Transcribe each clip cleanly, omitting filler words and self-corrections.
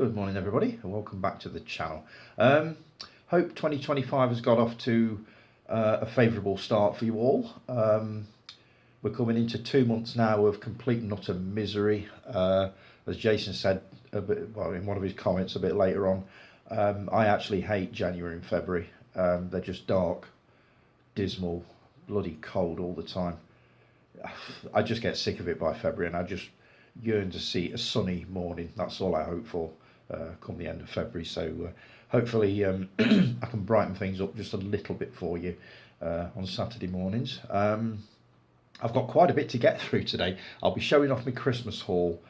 Good morning everybody and welcome back to the channel. Hope 2025 has got off to a favourable start for you all. We're coming into 2 months now of complete and utter misery. As Jason said in one of his comments a bit later on, I actually hate January and February. They're just dark, dismal, bloody cold all the time. I just get sick of it by February and I just yearn to see a sunny morning. That's all I hope for come the end of February. So hopefully I can brighten things up just a little bit for you on Saturday mornings. I've got quite a bit to get through today. I'll be showing off my Christmas haul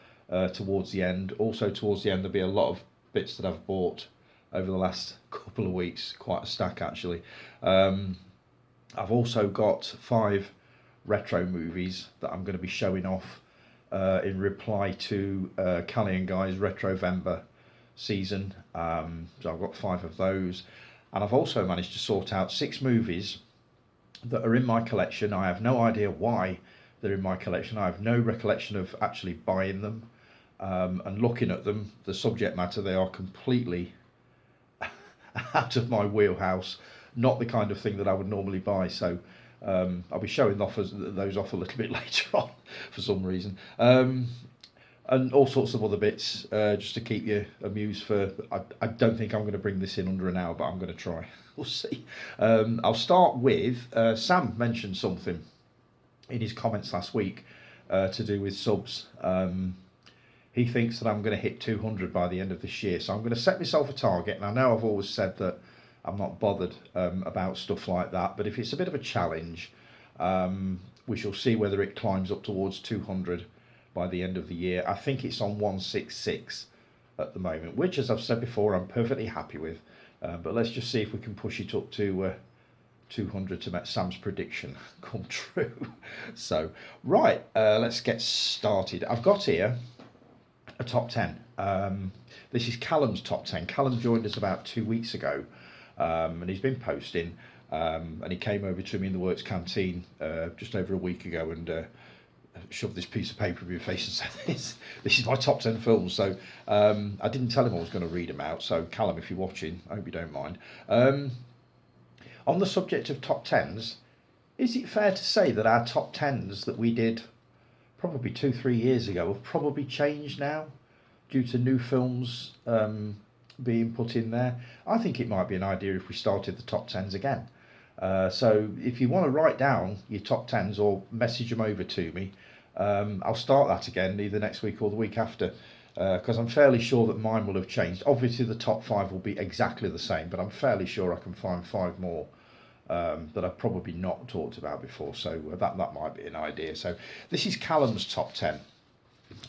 towards the end. Also towards the end there'll be a lot of bits that I've bought over the last couple of weeks, quite a stack actually. I've also got 5 retro movies that I'm going to be showing off in reply to Callie and Guy's Retrovember season. So I've got 5 of those, and I've also managed to sort out 6 movies that are in my collection. I have no idea why they're in my collection. I have no recollection of actually buying them, and looking at them, the subject matter, they are completely out of my wheelhouse, not the kind of thing that I would normally buy. So I'll be showing those off a little bit later on for some reason, and all sorts of other bits just to keep you amused. I don't think I'm going to bring this in under an hour, but I'm going to try. We'll see. I'll start with Sam mentioned something in his comments last week to do with subs. He thinks that I'm going to hit 200 by the end of this year, so I'm going to set myself a target. And I know I've always said that I'm not bothered about stuff like that, but if it's a bit of a challenge, we shall see whether it climbs up towards 200 by the end of the year. I think it's on 166 at the moment, which, as I've said before, I'm perfectly happy with. But let's just see if we can push it up to 200 to make Sam's prediction come true. So, right, let's get started. I've got here a top 10. This is Callum's top 10. Callum joined us about 2 weeks ago. And he's been posting, and he came over to me in the Works canteen just over a week ago and shoved this piece of paper in my face and said, this is my top 10 films. So I didn't tell him I was going to read them out. So Callum, if you're watching, I hope you don't mind. On the subject of top 10s, is it fair to say that our top 10s that we did probably 2-3 years ago have probably changed now due to new films being put in there? I think it might be an idea if we started the top 10s again. So if you want to write down your top 10s or message them over to me, I'll start that again either next week or the week after, because I'm fairly sure that mine will have changed. Obviously the top 5 will be exactly the same, but I'm fairly sure I can find 5 more that I've probably not talked about before. So that might be an idea. So this is Callum's top 10.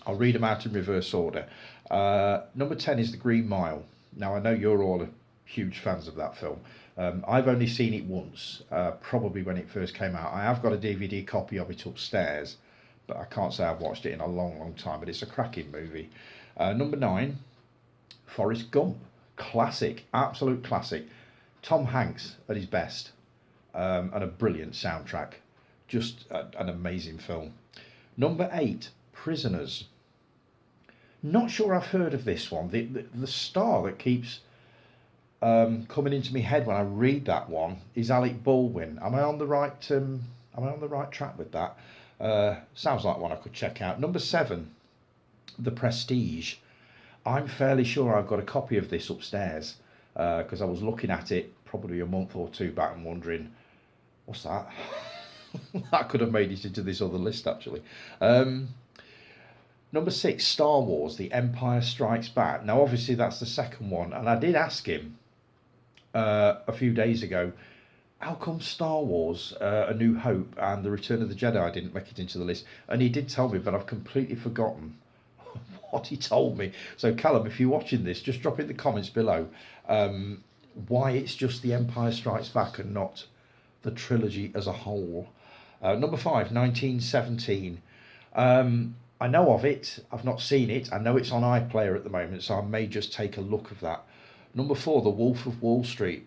I'll read them out in reverse order. Number 10 is The Green Mile. Now I know you're all huge fans of that film. I've only seen it once, probably when it first came out. I have got a DVD copy of it upstairs, but I can't say I've watched it in a long time, but it's a cracking movie. Number 9, Forrest Gump. Classic, absolute classic. Tom Hanks at his best, and a brilliant soundtrack. Just an amazing film. Number 8, Prisoners. Not sure I've heard of this one. The star that keeps coming into my head when I read that one is Alec Baldwin. Am I on the right track with that? Sounds like one I could check out. Number 7, The Prestige. I'm fairly sure I've got a copy of this upstairs because I was looking at it probably a month or 2 back and wondering, what's that? That could have made it into this other list actually. Number 6, Star Wars, The Empire Strikes Back. Now, obviously, that's the second one. And I did ask him a few days ago, how come Star Wars, A New Hope and The Return of the Jedi didn't make it into the list? And he did tell me, but I've completely forgotten what he told me. So, Callum, if you're watching this, just drop in the comments below why it's just The Empire Strikes Back and not the trilogy as a whole. Number 5, 1917. I know of it, I've not seen it. I know it's on iPlayer at the moment, so I may just take a look of that. Number 4, The Wolf of Wall Street.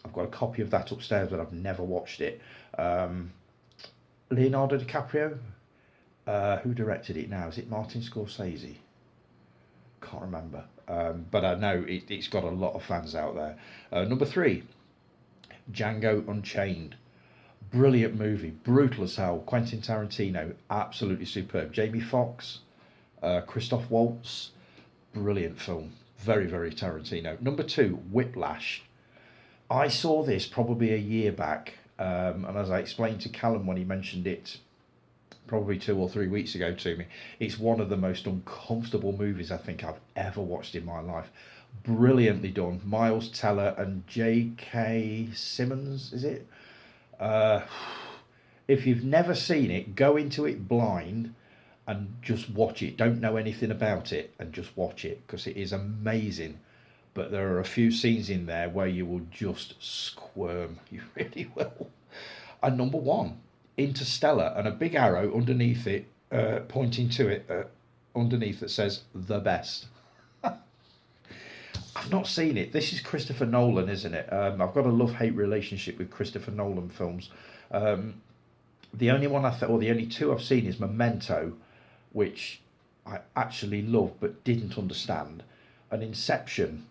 I've got a copy of that upstairs, but I've never watched it. Leonardo DiCaprio. Who directed it now? Is it Martin Scorsese? Can't remember. But I know it's got a lot of fans out there. Number 3, Django Unchained. Brilliant movie, brutal as hell. Quentin Tarantino, absolutely superb. Jamie Foxx, Christoph Waltz, brilliant film. Very, very Tarantino. Number 2, Whiplash. I saw this probably a year back, and as I explained to Callum when he mentioned it probably 2 or 3 weeks ago to me, it's one of the most uncomfortable movies I think I've ever watched in my life. Brilliantly done. Miles Teller and J.K. Simmons, is it? Uh, if you've never seen it, go into it blind and just watch it. Don't know anything about it and just watch it because it is amazing. But there are a few scenes in there where you will just squirm. You really will. And number 1, Interstellar, and a big arrow underneath it, pointing to it underneath that says the best. I've not seen it. This is Christopher Nolan, isn't it? I've got a love-hate relationship with Christopher Nolan films. The only one or the only 2 I've seen is Memento, which I actually loved but didn't understand, and Inception,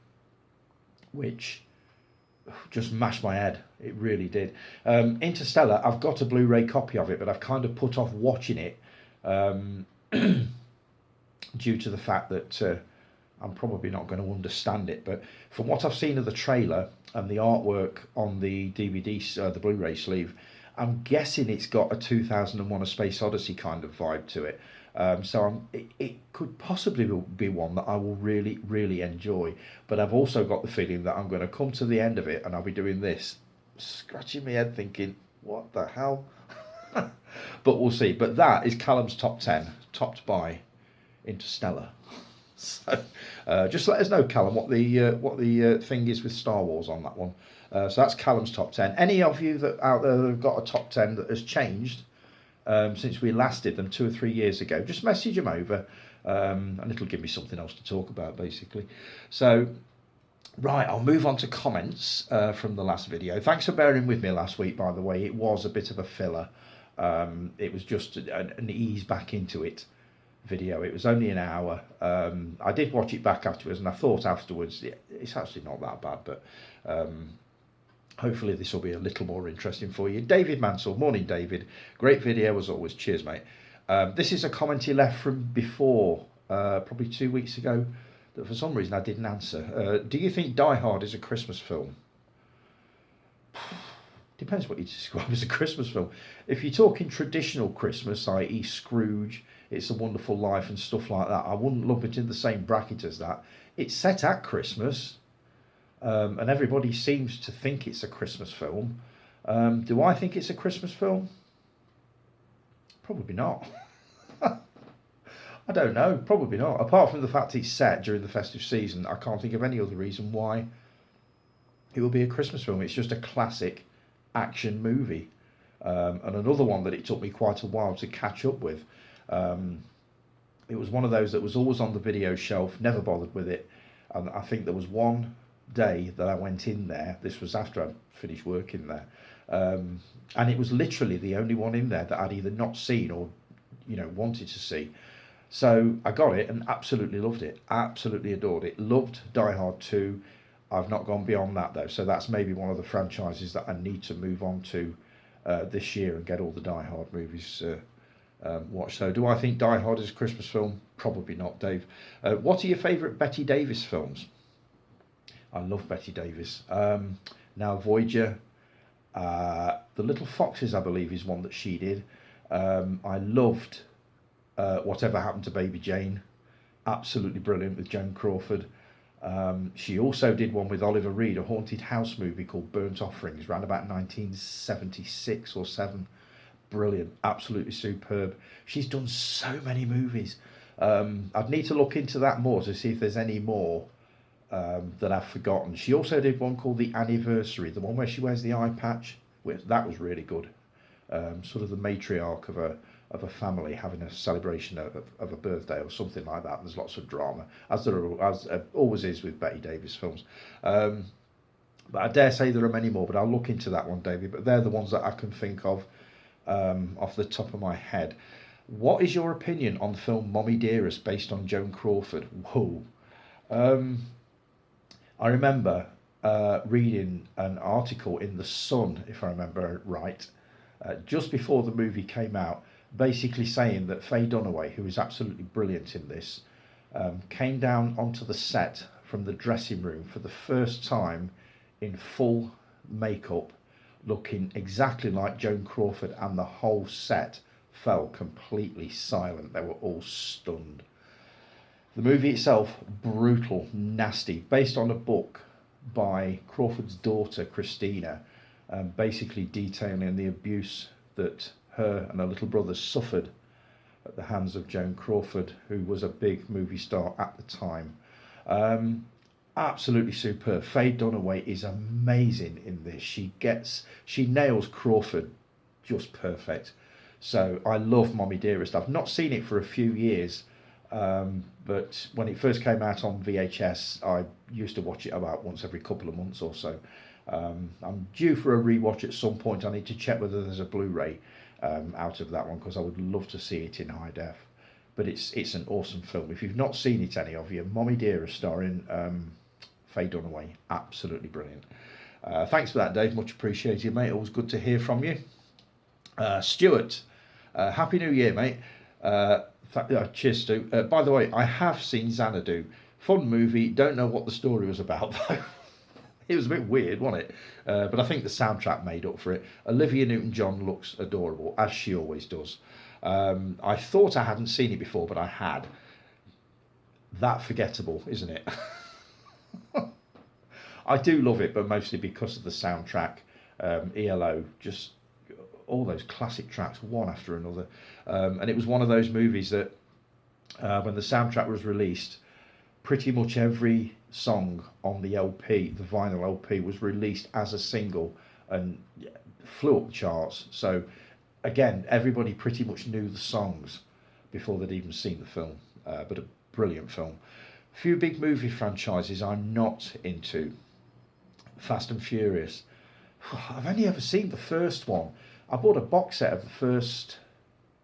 which just mashed my head. It really did. Interstellar, I've got a Blu-ray copy of it, but I've kind of put off watching it due to the fact that I'm probably not going to understand it. But from what I've seen of the trailer and the artwork on the DVD, the Blu-ray sleeve, I'm guessing it's got a 2001: A Space Odyssey kind of vibe to it. It could possibly be one that I will really, really enjoy. But I've also got the feeling that I'm going to come to the end of it and I'll be doing this, scratching my head thinking, what the hell? But we'll see. But that is Callum's top 10, topped by Interstellar. So just let us know, Callum, what the thing is with Star Wars on that one. So that's Callum's top 10. Any of you that out there that have got a top 10 that has changed since we last did them 2 or 3 years ago, just message them over, and it'll give me something else to talk about, basically. So, right, I'll move on to comments from the last video. Thanks for bearing with me last week, by the way. It was a bit of a filler. It was just an ease back into it video. It was only an hour. I did watch it back afterwards, and I thought afterwards it's actually not that bad, but hopefully this will be a little more interesting for you. David Mansell, morning David, great video as always, cheers mate. This is a comment he left from before, probably 2 weeks ago, that for some reason I didn't answer. Do you think Die Hard is a Christmas film? Depends what you describe as a Christmas film. If you're talking traditional Christmas, i.e. Scrooge, It's a Wonderful Life and stuff like that, I wouldn't lump it in the same bracket as that. It's set at Christmas, and everybody seems to think it's a Christmas film. Do I think it's a Christmas film? Probably not. I don't know, probably not. Apart from the fact it's set during the festive season, I can't think of any other reason why it would be a Christmas film. It's just a classic action movie. And another one that it took me quite a while to catch up with. It was one of those that was always on the video shelf, never bothered with it. And I think there was one day that I went in there, this was after I'd finished working there, and it was literally the only one in there that I'd either not seen or, wanted to see. So I got it and absolutely loved it, absolutely adored it. Loved Die Hard 2. I've not gone beyond that though, so that's maybe one of the franchises that I need to move on to this year and get all the Die Hard movies watched. So do I think Die Hard is a Christmas film? Probably not, Dave. What are your favourite Betty Davis films? I love Betty Davis. Now Voyager, The Little Foxes, I believe, is one that she did. I loved Whatever Happened to Baby Jane. Absolutely brilliant with Joan Crawford. She also did one with Oliver Reed, a haunted house movie called Burnt Offerings, around about 1976 or 7. Brilliant, absolutely superb. She's done so many movies. I'd need to look into that more to see if there's any more that I've forgotten. She also did one called The Anniversary, the one where she wears the eye patch. That was really good. Sort of the matriarch of a family having a celebration of a birthday or something like that. There's lots of drama, as always is with Betty Davis films. But I dare say there are many more, but I'll look into that one, David. But they're the ones that I can think of off the top of my head. What is your opinion on the film Mommy Dearest, based on Joan Crawford? Whoa, Um, I remember reading an article in The Sun, if I remember right, just before the movie came out, basically saying that Faye Dunaway, who is absolutely brilliant in this, came down onto the set from the dressing room for the first time in full makeup, looking exactly like Joan Crawford, and the whole set fell completely silent. They were all stunned. The movie itself, brutal, nasty, based on a book by Crawford's daughter, Christina, basically detailing the abuse that her and her little brother suffered at the hands of Joan Crawford, who was a big movie star at the time. Um, Absolutely superb. Faye Dunaway is amazing in this. She nails Crawford just perfect. So I love Mommy Dearest. I've not seen it for a few years, but when it first came out on VHS, I used to watch it about once every couple of months or so. I'm due for a rewatch at some point. I need to check whether there's a Blu-ray out of that one, because I would love to see it in high def. But it's an awesome film. If you've not seen it, any of you, Mommy Dearest, starring Faye Dunaway, absolutely brilliant. Thanks for that, Dave. Much appreciated, mate. Always good to hear from you. Stuart, Happy New Year, mate. Cheers, Stu. By the way, I have seen Xanadu. Fun movie. Don't know what the story was about, though. It was a bit weird, wasn't it? But I think the soundtrack made up for it. Olivia Newton-John looks adorable, as she always does. I thought I hadn't seen it before, but I had. That forgettable, isn't it? I do love it, but mostly because of the soundtrack. ELO, just all those classic tracks, one after another. And it was one of those movies that when the soundtrack was released, pretty much every song on the LP, the vinyl LP, was released as a single and flew up the charts. So again, everybody pretty much knew the songs before they'd even seen the film. But a brilliant film. Few big movie franchises I'm not into. Fast and Furious. I've only ever seen the first one. I bought a box set of the first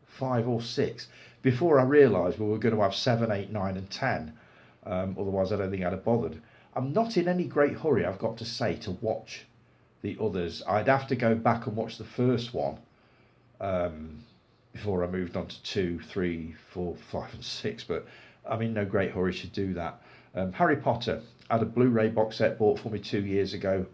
5 or 6 before I realised we were going to have 7, 8, 9 and 10. Otherwise I don't think I'd have bothered. I'm not in any great hurry, I've got to say, to watch the others. I'd have to go back and watch the first one before I moved on to 2, 3, 4, 5 and 6, but I'm in no great hurry to do that. Harry Potter, I had a Blu-ray box set bought for me 2 years ago.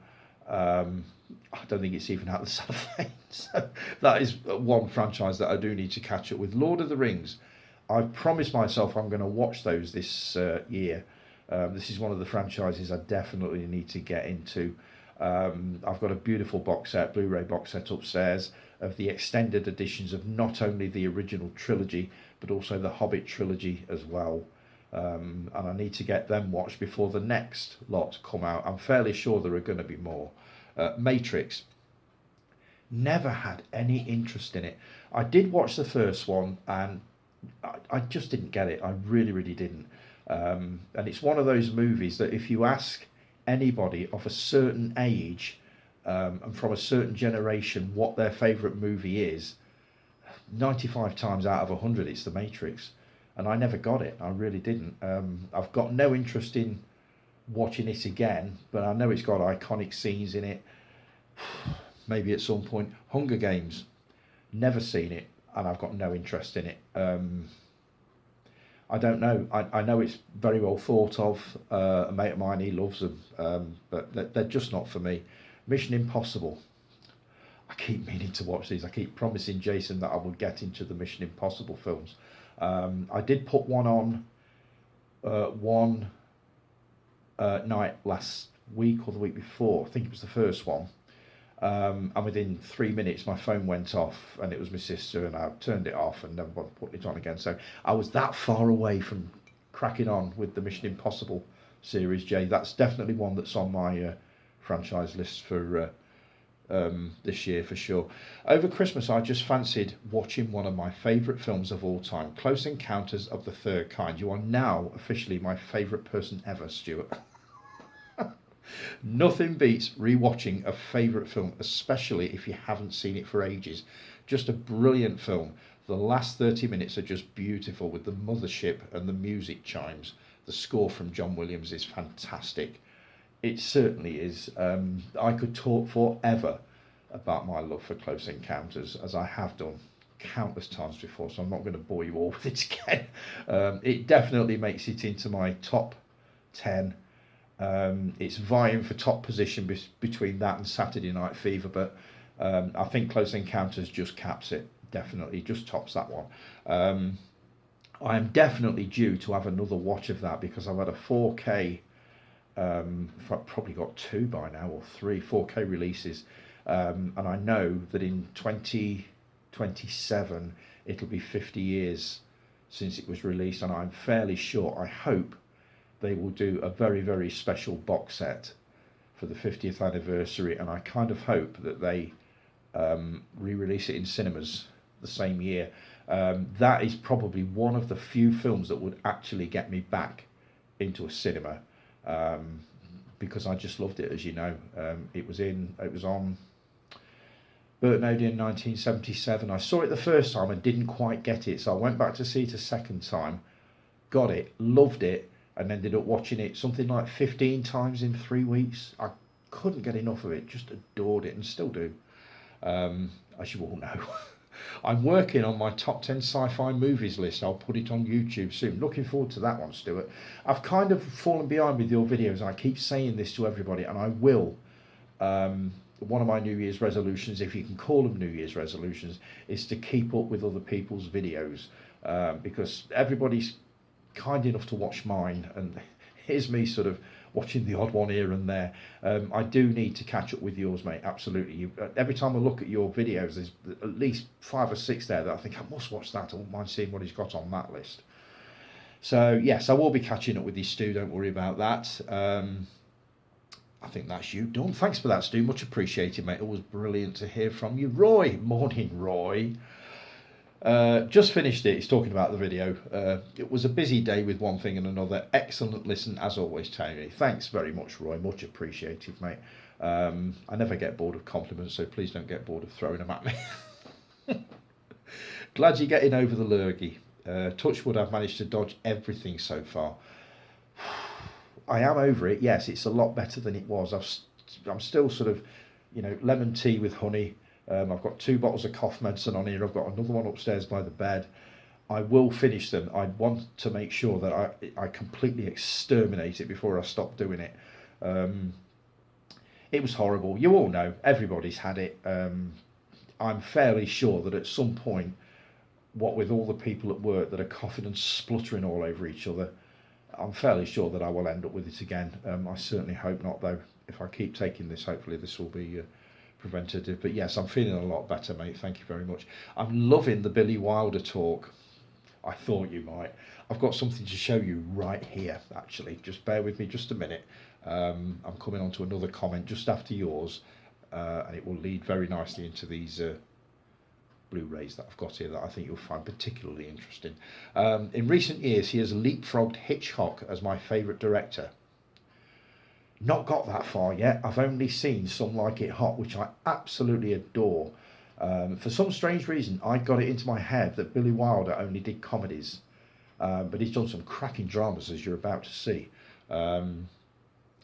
I don't think it's even out of the cellophane. So that is one franchise that I do need to catch up with. Lord of the Rings, I've promised myself I'm going to watch those this year. This is one of the franchises I definitely need to get into. I've got a beautiful box set, Blu-ray box set upstairs, of the extended editions of not only the original trilogy, but also the Hobbit trilogy as well. And I need to get them watched before the next lot come out. I'm fairly sure there are going to be more. Matrix, never had any interest in it. I did watch the first one and I just didn't get it. I really, really didn't. And it's one of those movies that if you ask anybody of a certain age and from a certain generation what their favourite movie is, 95 times out of 100 it's The Matrix. And I never got it. I really didn't. I've got no interest in watching it again, but I know it's got iconic scenes in it. Maybe at some point. Hunger Games, never seen it, and I've got no interest in it. I don't know. I know it's very well thought of. A mate of mine, he loves them, but they're just not for me. Mission Impossible. I keep meaning to watch these. I keep promising Jason that I will get into the Mission Impossible films. I did put one on one night last week or the week before. I think it was the first one. And within 3 minutes my phone went off and it was my sister, and I turned it off and never bothered putting it on again. So I was that far away from cracking on with the Mission Impossible series, Jay. That's definitely one that's on my franchise list for this year for sure. Over Christmas I just fancied watching one of my favourite films of all time, Close Encounters of the Third Kind. You are now officially my favourite person ever, Stuart. Nothing beats rewatching a favourite film, especially if you haven't seen it for ages. Just a brilliant film. The last 30 minutes are just beautiful with the mothership and the music chimes. The score from John Williams is fantastic. It certainly is. I could talk forever about my love for Close Encounters, as I have done countless times before, so I'm not going to bore you all with it again. It definitely makes it into my top 10. It's vying for top position between that and Saturday Night Fever, but I think Close Encounters just caps it. Definitely just tops that one. I am definitely due to have another watch of that, because I've had a 4K, I've probably got 2 by now, or 3 4K releases, and I know that in 2027 it'll be 50 years since it was released, and I'm fairly sure, I hope they will do a very, very special box set for the 50th anniversary, and I kind of hope that they re-release it in cinemas the same year. That is probably one of the few films that would actually get me back into a cinema, because I just loved it, as you know. It was on Burton Odeon 1977. I saw it the first time and didn't quite get it, so I went back to see it a second time, got it, loved it, and ended up watching it something like 15 times in 3 weeks. I couldn't get enough of it, just adored it, and still do, as you all know. I'm working on my top 10 sci-fi movies list. I'll put it on YouTube soon. Looking forward to that one, Stuart. I've kind of fallen behind with your videos. I keep saying this to everybody, and I will. One of my New Year's resolutions, if you can call them New Year's resolutions, is to keep up with other people's videos, because everybody's kind enough to watch mine, and here's me sort of watching the odd one here and there. I do need to catch up with yours, mate, absolutely. Every time I look at your videos, there's at least 5 or 6 there that I think I must watch that. I wouldn't mind seeing what he's got on that list. So yes, I will be catching up with you, Stu, don't worry about that. I think that's you done. Thanks for that, Stu, much appreciated, mate. Always brilliant to hear from you. Roy, morning, Roy. Just finished it. He's talking about the video. It was a busy day with one thing and another. Excellent listen as always, Tony. Thanks very much, Roy. Much appreciated, mate. I never get bored of compliments, so please don't get bored of throwing them at me. Glad you're getting over the lurgy. Touch wood, I've managed to dodge everything so far. I am over it. Yes, it's a lot better than it was. I'm still sort of, lemon tea with honey. I've got 2 bottles of cough medicine on here. I've got another one upstairs by the bed. I will finish them. I want to make sure that I completely exterminate it before I stop doing it. It was horrible. You all know. Everybody's had it. I'm fairly sure that at some point, what with all the people at work that are coughing and spluttering all over each other, I'm fairly sure that I will end up with it again. I certainly hope not, though. If I keep taking this, hopefully this will be preventative. But yes, I'm feeling a lot better, mate. Thank you very much. I'm loving the Billy Wilder talk. I thought you might. I've got something to show you right here, actually. Just bear with me just a minute. I'm coming on to another comment just after yours, and it will lead very nicely into these Blu-rays that I've got here that I think you'll find particularly interesting. In recent years, he has leapfrogged Hitchcock as my favourite director. Not got that far yet. I've only seen Some Like It Hot, which I absolutely adore. For some strange reason, I got it into my head that Billy Wilder only did comedies, but he's done some cracking dramas, as you're about to see.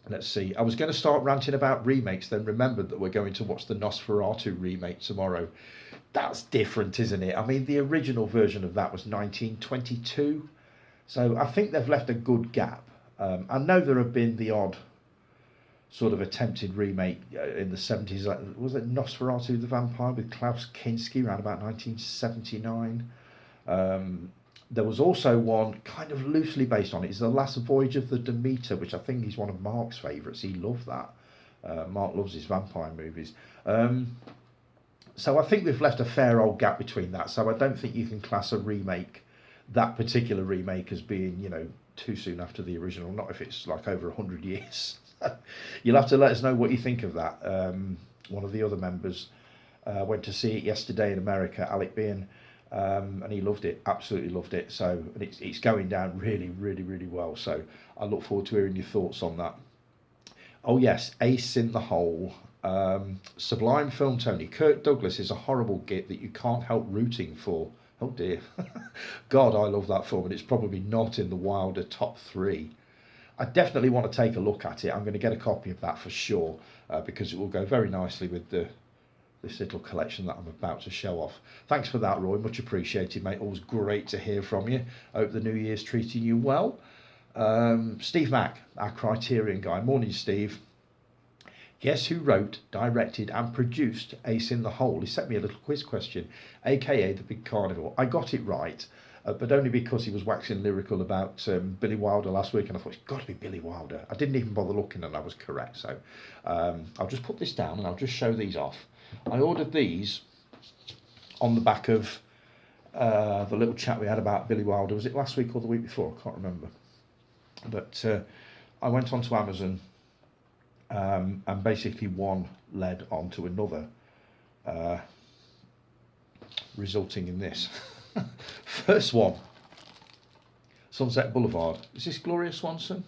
Let's see. I was going to start ranting about remakes, then remembered that we're going to watch the Nosferatu remake tomorrow. That's different, isn't it? I mean, the original version of that was 1922, so I think they've left a good gap. I know there have been the odd sort of attempted remake in the 70s. Was it Nosferatu the Vampire with Klaus Kinski around about 1979? There was also one kind of loosely based on it. It's The Last Voyage of the Demeter, which I think is one of Mark's favourites. He loved that. Mark loves his vampire movies. So I think we've left a fair old gap between that. So I don't think you can class a remake, that particular remake, as being, too soon after the original. Not if it's like over 100 years. You'll have to let us know what you think of that. One of the other members went to see it yesterday in America, Alec Bean, and he loved it, absolutely loved it. So and it's going down really, really, really well. So I look forward to hearing your thoughts on that. Oh yes, Ace in the Hole. Sublime film, Tony. Kirk Douglas is a horrible git that you can't help rooting for Oh dear. God, I love that film, and it's probably not in the Wilder top 3. I definitely want to take a look at it. I'm going to get a copy of that for sure, because it will go very nicely with this little collection that I'm about to show off. Thanks for that, Roy. Much appreciated, mate. Always great to hear from you. Hope the new year's treating you well. Steve Mack, our Criterion guy. Morning, Steve. Guess who wrote, directed and produced Ace in the Hole? He sent me a little quiz question, aka The Big Carnival. I got it right, but only because he was waxing lyrical about Billy Wilder last week, and I thought, it's got to be Billy Wilder. I didn't even bother looking, and I was correct. So I'll just put this down and I'll just show these off. I ordered these on the back of the little chat we had about Billy Wilder. Was it last week or the week before? I can't remember. But I went onto Amazon, and basically one led on to another, resulting in this. First one, Sunset Boulevard. Is this Gloria Swanson?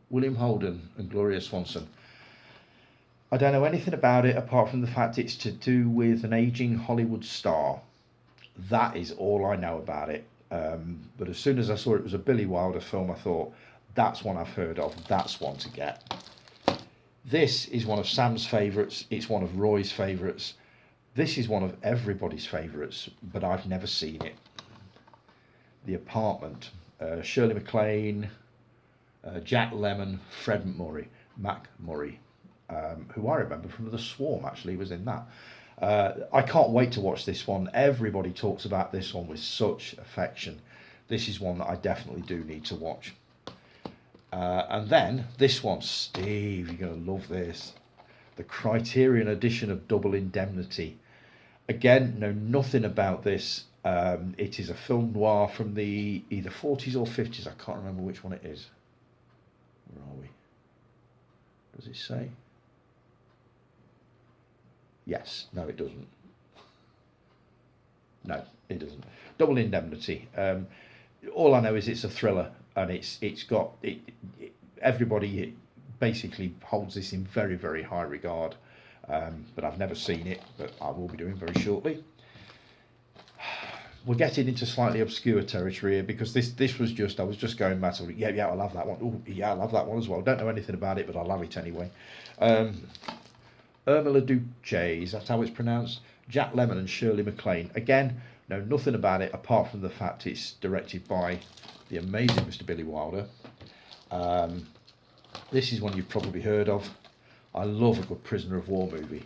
William Holden and Gloria Swanson. I don't know anything about it apart from the fact it's to do with an aging Hollywood star. That is all I know about it. But as soon as I saw it was a Billy Wilder film, I thought, that's one I've heard of, that's one to get. This is one of Sam's favourites, it's one of Roy's favourites. This is one of everybody's favourites, but I've never seen it. The Apartment. Shirley MacLaine, Jack Lemmon, Fred MacMurray, who I remember from The Swarm, actually, was in that. I can't wait to watch this one. Everybody talks about this one with such affection. This is one that I definitely do need to watch. And then this one, Steve, you're going to love this. The Criterion edition of Double Indemnity. Again, know nothing about this. It is a film noir from the either 40s or 50s. I can't remember which one it is. Where are we? Does it say? Yes. No, it doesn't. No, it doesn't. Double Indemnity. All I know is it's a thriller, and it's got it. Everybody basically holds this in very, very high regard, but I've never seen it, but I will be doing very shortly. We're getting into slightly obscure territory here, because this was just, I was just going back to, yeah, I love that one. Ooh, yeah, I love that one as well. Don't know anything about it, but I love it anyway. Irma Duce, that's how it's pronounced. Jack Lemmon and Shirley MacLaine. Again, know nothing about it apart from the fact it's directed by the amazing Mr. Billy Wilder. This is one you've probably heard of. I love a good prisoner of war movie.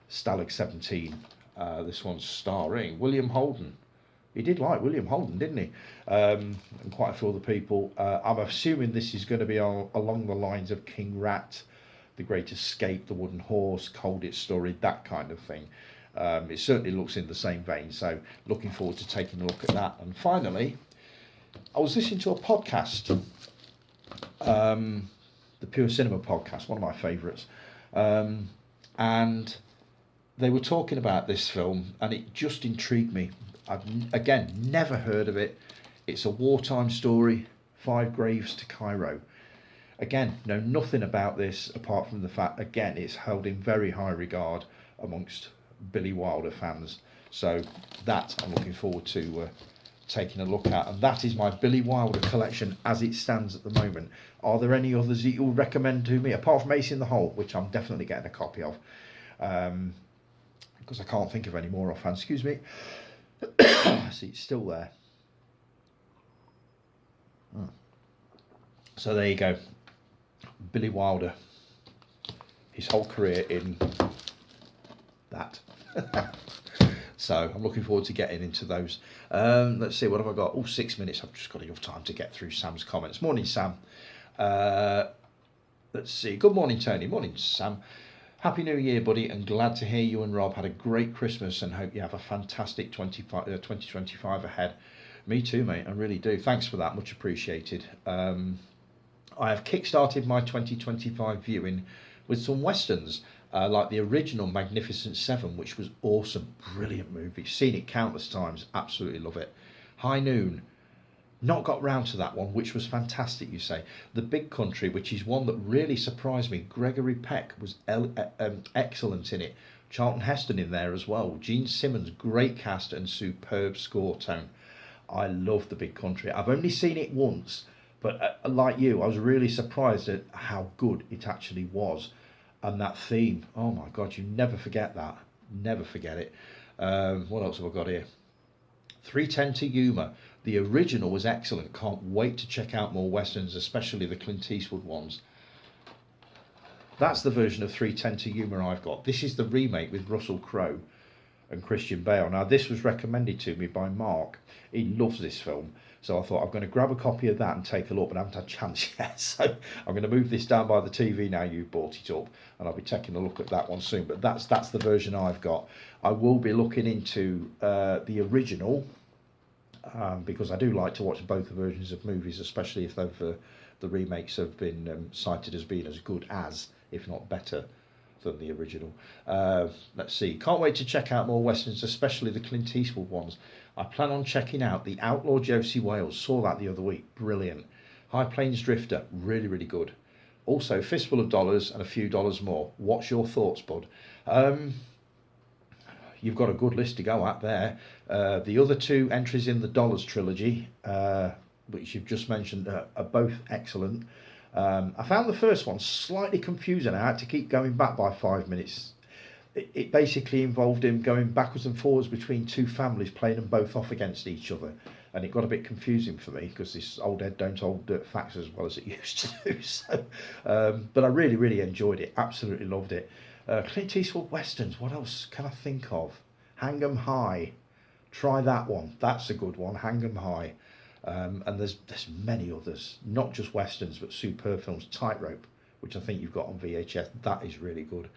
Stalag 17. This one's starring William Holden. He did like William Holden, didn't he? And quite a few other people. I'm assuming this is going to be along the lines of King Rat, The Great Escape, The Wooden Horse, Colditz Story, that kind of thing. It certainly looks in the same vein, so looking forward to taking a look at that. And finally, I was listening to a podcast, the Pure Cinema podcast, one of my favourites, and they were talking about this film, and it just intrigued me. I've, again, never heard of it. It's a wartime story, 5 Graves to Cairo. Again, know nothing about this apart from the fact, again, it's held in very high regard amongst Billy Wilder fans. So that I'm looking forward to taking a look at. And that is my Billy Wilder collection as it stands at the moment. Are there any others that you'll recommend to me, apart from Ace in the Hole, which I'm definitely getting a copy of? Because I can't think of any more offhand. Excuse me. See, it's still there. So there you go. Billy Wilder. His whole career in that. So I'm looking forward to getting into those. Let's see, what have I got? Oh, 6 minutes. I've just got enough time to get through Sam's comments. Morning, Sam. Let's see. Good morning, Tony. Morning, Sam. Happy New Year, buddy, and glad to hear you and Rob had a great Christmas and hope you have a fantastic 2025 ahead. Me too, mate. I really do. Thanks for that. Much appreciated. I have kickstarted my 2025 viewing with some westerns, like the original Magnificent Seven, which was awesome. Brilliant movie. Seen it countless times. Absolutely love it. High Noon. Not got round to that one, which was fantastic, you say. The Big Country, which is one that really surprised me. Gregory Peck was excellent in it. Charlton Heston in there as well. Gene Simmons, great cast and superb score tone. I love The Big Country. I've only seen it once, but like you, I was really surprised at how good it actually was. And that theme, oh my God, you never forget that. Never forget it. What else have I got here? 310 to Yuma. The original was excellent. Can't wait to check out more westerns, especially the Clint Eastwood ones. That's the version of 310 to Yuma I've got. This is the remake with Russell Crowe and Christian Bale. Now, this was recommended to me by Mark. He loves this film. So I thought I'm going to grab a copy of that and take a look, but I haven't had a chance yet. So I'm going to move this down by the TV now you've brought it up, and I'll be taking a look at that one soon. But that's the version I've got. I will be looking into the original, because I do like to watch both the versions of movies, especially if the remakes have been cited as being as good as, if not better, than the original. Let's see. Can't wait to check out more westerns, especially the Clint Eastwood ones. I plan on checking out The Outlaw Josie Wales. Saw that the other week. Brilliant. High Plains Drifter. Really, really good. Also, Fistful of Dollars and A Few Dollars More. What's your thoughts, bud? You've got a good list to go at there. The other two entries in the Dollars trilogy, which you've just mentioned, are both excellent. I found the first one slightly confusing. I had to keep going back by 5 minutes. It basically involved him going backwards and forwards between two families, playing them both off against each other. And it got a bit confusing for me because this old head don't hold facts as well as it used to do. So, but I really, really enjoyed it. Absolutely loved it. Clint Eastwood westerns. What else can I think of? Hang 'em High. Try that one. That's a good one. Hang 'em High. And there's many others, not just westerns, but superb films. Tightrope, which I think you've got on VHS. That is really good.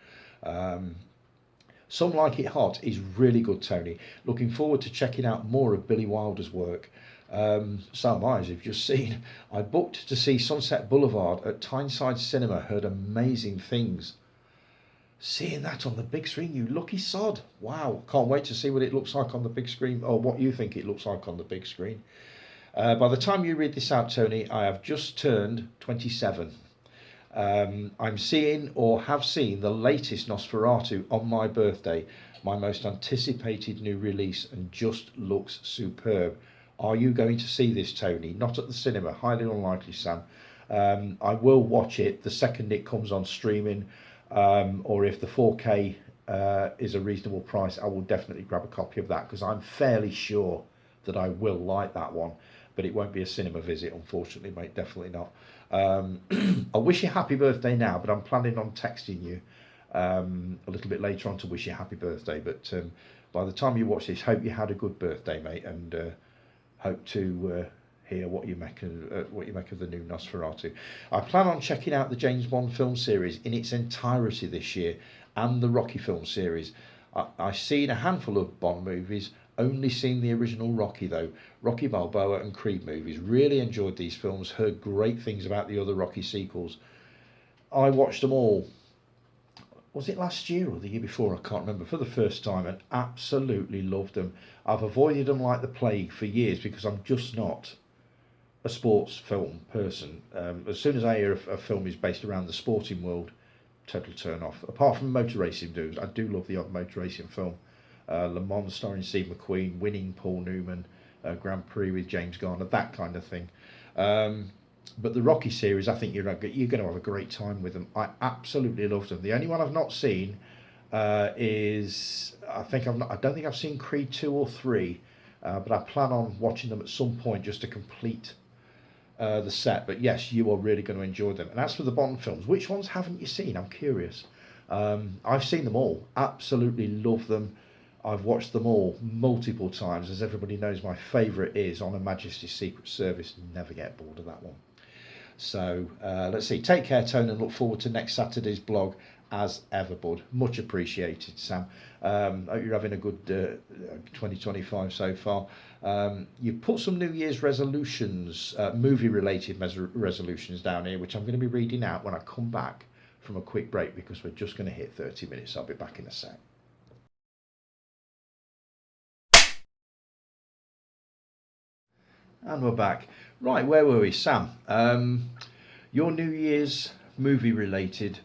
Some Like It Hot is really good, Tony. Looking forward to checking out more of Billy Wilder's work. So am I, as you've just seen. I booked to see Sunset Boulevard at Tyneside Cinema. Heard amazing things. Seeing that on the big screen, you lucky sod. Wow, can't wait to see what it looks like on the big screen, or what you think it looks like on the big screen. By the time you read this out, Tony, I have just turned 27. I'm seeing, or have seen, the latest Nosferatu on my birthday, my most anticipated new release, and just looks superb. Are you going to see this, Tony? Not at the cinema, highly unlikely, Sam. I will watch it the second it comes on streaming, or if the 4K is a reasonable price, I will definitely grab a copy of that, because I'm fairly sure that I will like that one. But it won't be a cinema visit, unfortunately, mate. Definitely not. I wish you happy birthday now, but I'm planning on texting you a little bit later on to wish you happy birthday. But by the time you watch this, hope you had a good birthday, mate, and hope to hear what you make of the new Nosferatu. I plan on checking out the James Bond film series in its entirety this year, and the Rocky film series. I've seen a handful of Bond movies. Only seen the original Rocky though. Rocky Balboa and Creed movies. Really enjoyed these films. Heard great things about the other Rocky sequels. I watched them all. Was it last year or the year before? I can't remember. For the first time, and absolutely loved them. I've avoided them like the plague for years because I'm just not a sports film person. As soon as I hear a film is based around the sporting world, total turn off. Apart from motor racing dudes, I do love the odd motor racing film. Le Mans starring Steve McQueen, Winning Paul Newman, Grand Prix with James Garner, that kind of thing. But the Rocky series, I think you're going to have a great time with them. I absolutely loved them. The only one I've not seen is I don't think I've seen Creed 2 or 3, but I plan on watching them at some point just to complete the set. But yes, you are really going to enjoy them. And as for the Bond films, which ones haven't you seen? I'm curious. I've seen them all. Absolutely love them. I've watched them all multiple times. As everybody knows, my favourite is On Her Majesty's Secret Service. Never get bored of that one. So let's see. Take care, Tone, and look forward to next Saturday's blog as ever, bud. Much appreciated, Sam. Hope you're having a good 2025 so far. You put some New Year's resolutions, movie-related resolutions down here, which I'm going to be reading out when I come back from a quick break, because we're just going to hit 30 minutes. I'll be back in a sec. And we're back. Right, where were we, Sam? Your New Year's movie-related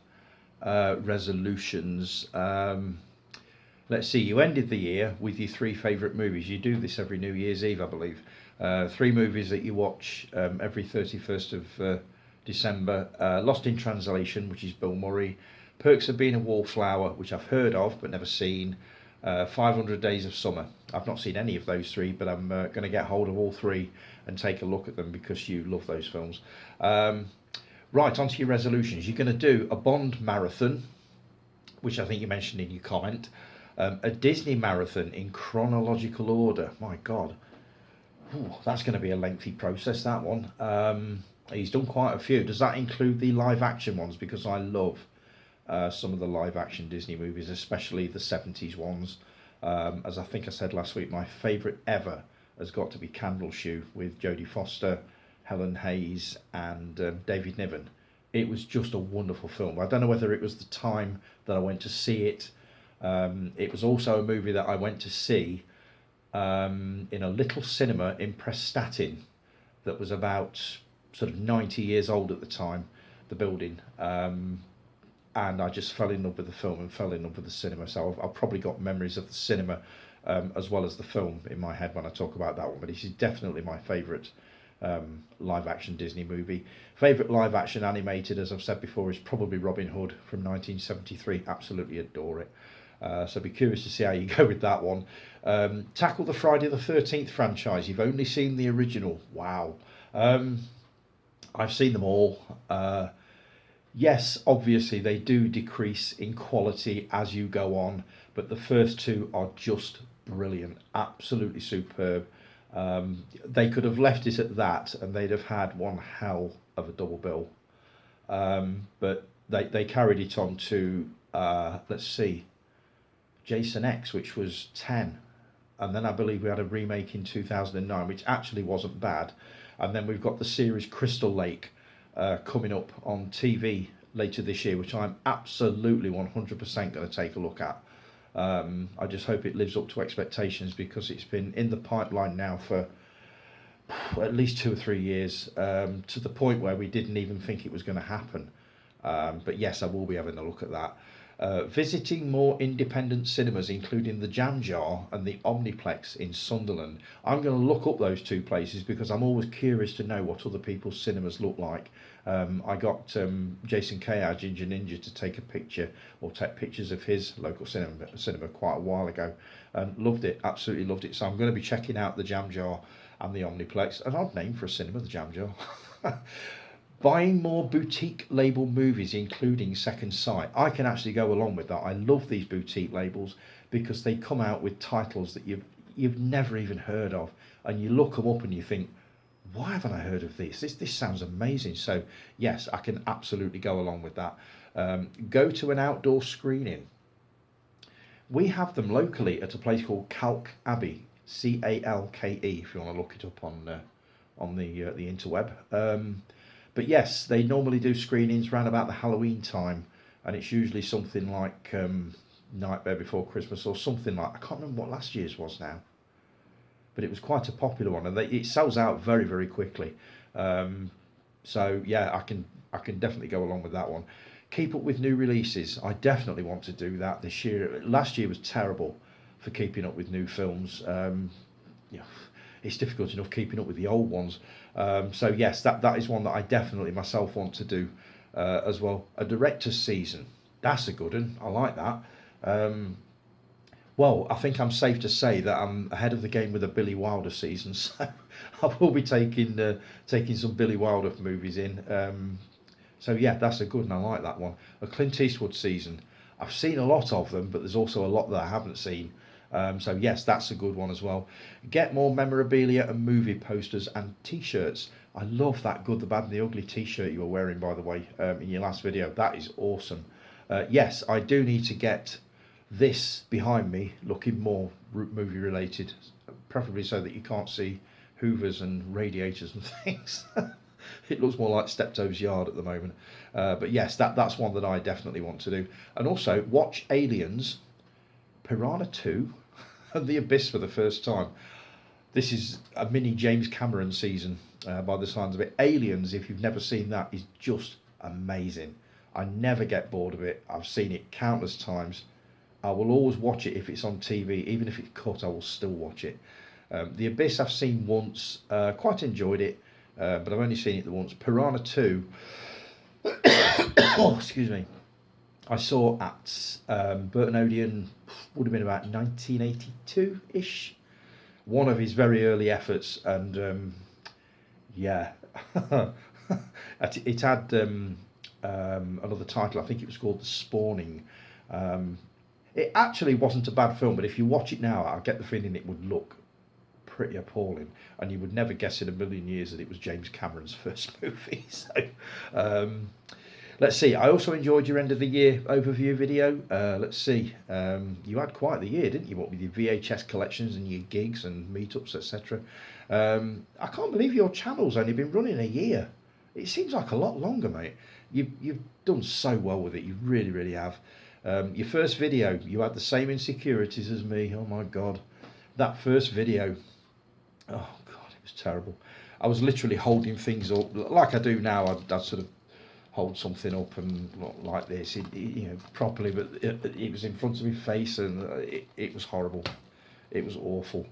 resolutions. let's see, you ended the year with your three favourite movies. You do this every New Year's Eve, I believe. Three movies that you watch every 31st of December. Lost in Translation, which is Bill Murray. Perks of Being a Wallflower, which I've heard of but never seen. 500 Days of Summer. I've not seen any of those three, but I'm going to get hold of all three and take a look at them because you love those films. Right, onto your resolutions. You're going to do a Bond marathon, which I think you mentioned in your comment. A Disney marathon in chronological order. My God. Ooh, that's going to be a lengthy process, that one. He's done quite a few. Does that include the live action ones? Because I love some of the live action Disney movies, especially the 70s ones. As I think I said last week, my favourite ever has got to be Candleshoe with Jodie Foster, Helen Hayes and David Niven. It was just a wonderful film. I don't know whether it was the time that I went to see it. It was also a movie that I went to see in a little cinema in Prestatyn that was about sort of 90 years old at the time, the building. And I just fell in love with the film and fell in love with the cinema. So I've probably got memories of the cinema as well as the film in my head when I talk about that one. But this is definitely my favourite live action Disney movie. Favourite live action animated, as I've said before, is probably Robin Hood from 1973. Absolutely adore it. So be curious to see how you go with that one. Tackle the Friday the 13th franchise. You've only seen the original. Wow. I've seen them all. Yes, obviously they do decrease in quality as you go on, but the first two are just brilliant, absolutely superb. They could have left it at that and they'd have had one hell of a double bill. But they carried it on to, let's see, Jason X, which was 10. And then I believe we had a remake in 2009, which actually wasn't bad. And then we've got the series Crystal Lake coming up on TV later this year, which I'm absolutely 100% going to take a look at. I just hope it lives up to expectations because it's been in the pipeline now for at least 2 or 3 years, to the point where we didn't even think it was going to happen. But yes, I will be having a look at that. Visiting more independent cinemas, including the Jam Jar and the Omniplex in Sunderland. I'm going to look up those two places because I'm always curious to know what other people's cinemas look like. I got Jason K, our Ginger Ninja, to take a picture or take pictures of his local cinema quite a while ago, and loved it, absolutely loved it. So I'm going to be checking out the Jam Jar and the Omniplex. An odd name for a cinema, the Jam Jar. Buying more boutique label movies, including Second Sight. I can actually go along with that. I love these boutique labels because they come out with titles that you've never even heard of, and you look them up and you think, why haven't I heard of this? This sounds amazing. So yes, I can absolutely go along with that. Go to an outdoor screening. We have them locally at a place called Calke Abbey, Calke, if you want to look it up on the interweb. But yes, they normally do screenings around about the Halloween time, and it's usually something like Nightmare Before Christmas or something like, I can't remember what last year's was now, but it was quite a popular one, and it sells out very, very quickly. So yeah, I can definitely go along with that one. Keep up with new releases. I definitely want to do that this year. Last year was terrible for keeping up with new films. Yeah, it's difficult enough keeping up with the old ones. So yes, that is one that I definitely myself want to do as well. A director's season. That's a good one. I like that. Well, I think I'm safe to say that I'm ahead of the game with a Billy Wilder season. So I will be taking some Billy Wilder movies in. So yeah, that's a good one. I like that one. A Clint Eastwood season. I've seen a lot of them, but there's also a lot that I haven't seen. So yes, that's a good one as well. Get more memorabilia and movie posters and t-shirts. I love that Good, the Bad and the Ugly t-shirt you were wearing, by the way, in your last video. That is awesome. Yes, I do need to get this behind me looking more movie related, preferably so that you can't see hoovers and radiators and things. It looks more like Steptoe's yard at the moment. But yes, that's one that I definitely want to do. And also watch Aliens, Piranha 2 and The Abyss for the first time. This is a mini James Cameron season by the signs of it. Aliens, if you've never seen that, is just amazing. I never get bored of it. I've seen it countless times. I will always watch it if it's on TV, even if it's cut. I will still watch it. The Abyss I've seen once, quite enjoyed it, but I've only seen it the once. Piranha 2, oh, excuse me, I saw at Burton Odeon, would have been about 1982-ish. One of his very early efforts, and yeah, it had another title. I think it was called The Spawning. Um, it actually wasn't a bad film, but if you watch it now, I get the feeling it would look pretty appalling, and you would never guess in a million years that it was James Cameron's first movie. So, let's see. I also enjoyed your end of the year overview video. Let's see. You had quite the year, didn't you? What with your VHS collections and your gigs and meetups, etc. I can't believe your channel's only been running a year. It seems like a lot longer, mate. You've done so well with it. You really, really have. Your first video, you had the same insecurities as me. Oh my God, that first video. Oh God, it was terrible. I was literally holding things up like I do now. I'd sort of hold something up and like this, properly, but it was in front of my face, and it was horrible. It was awful.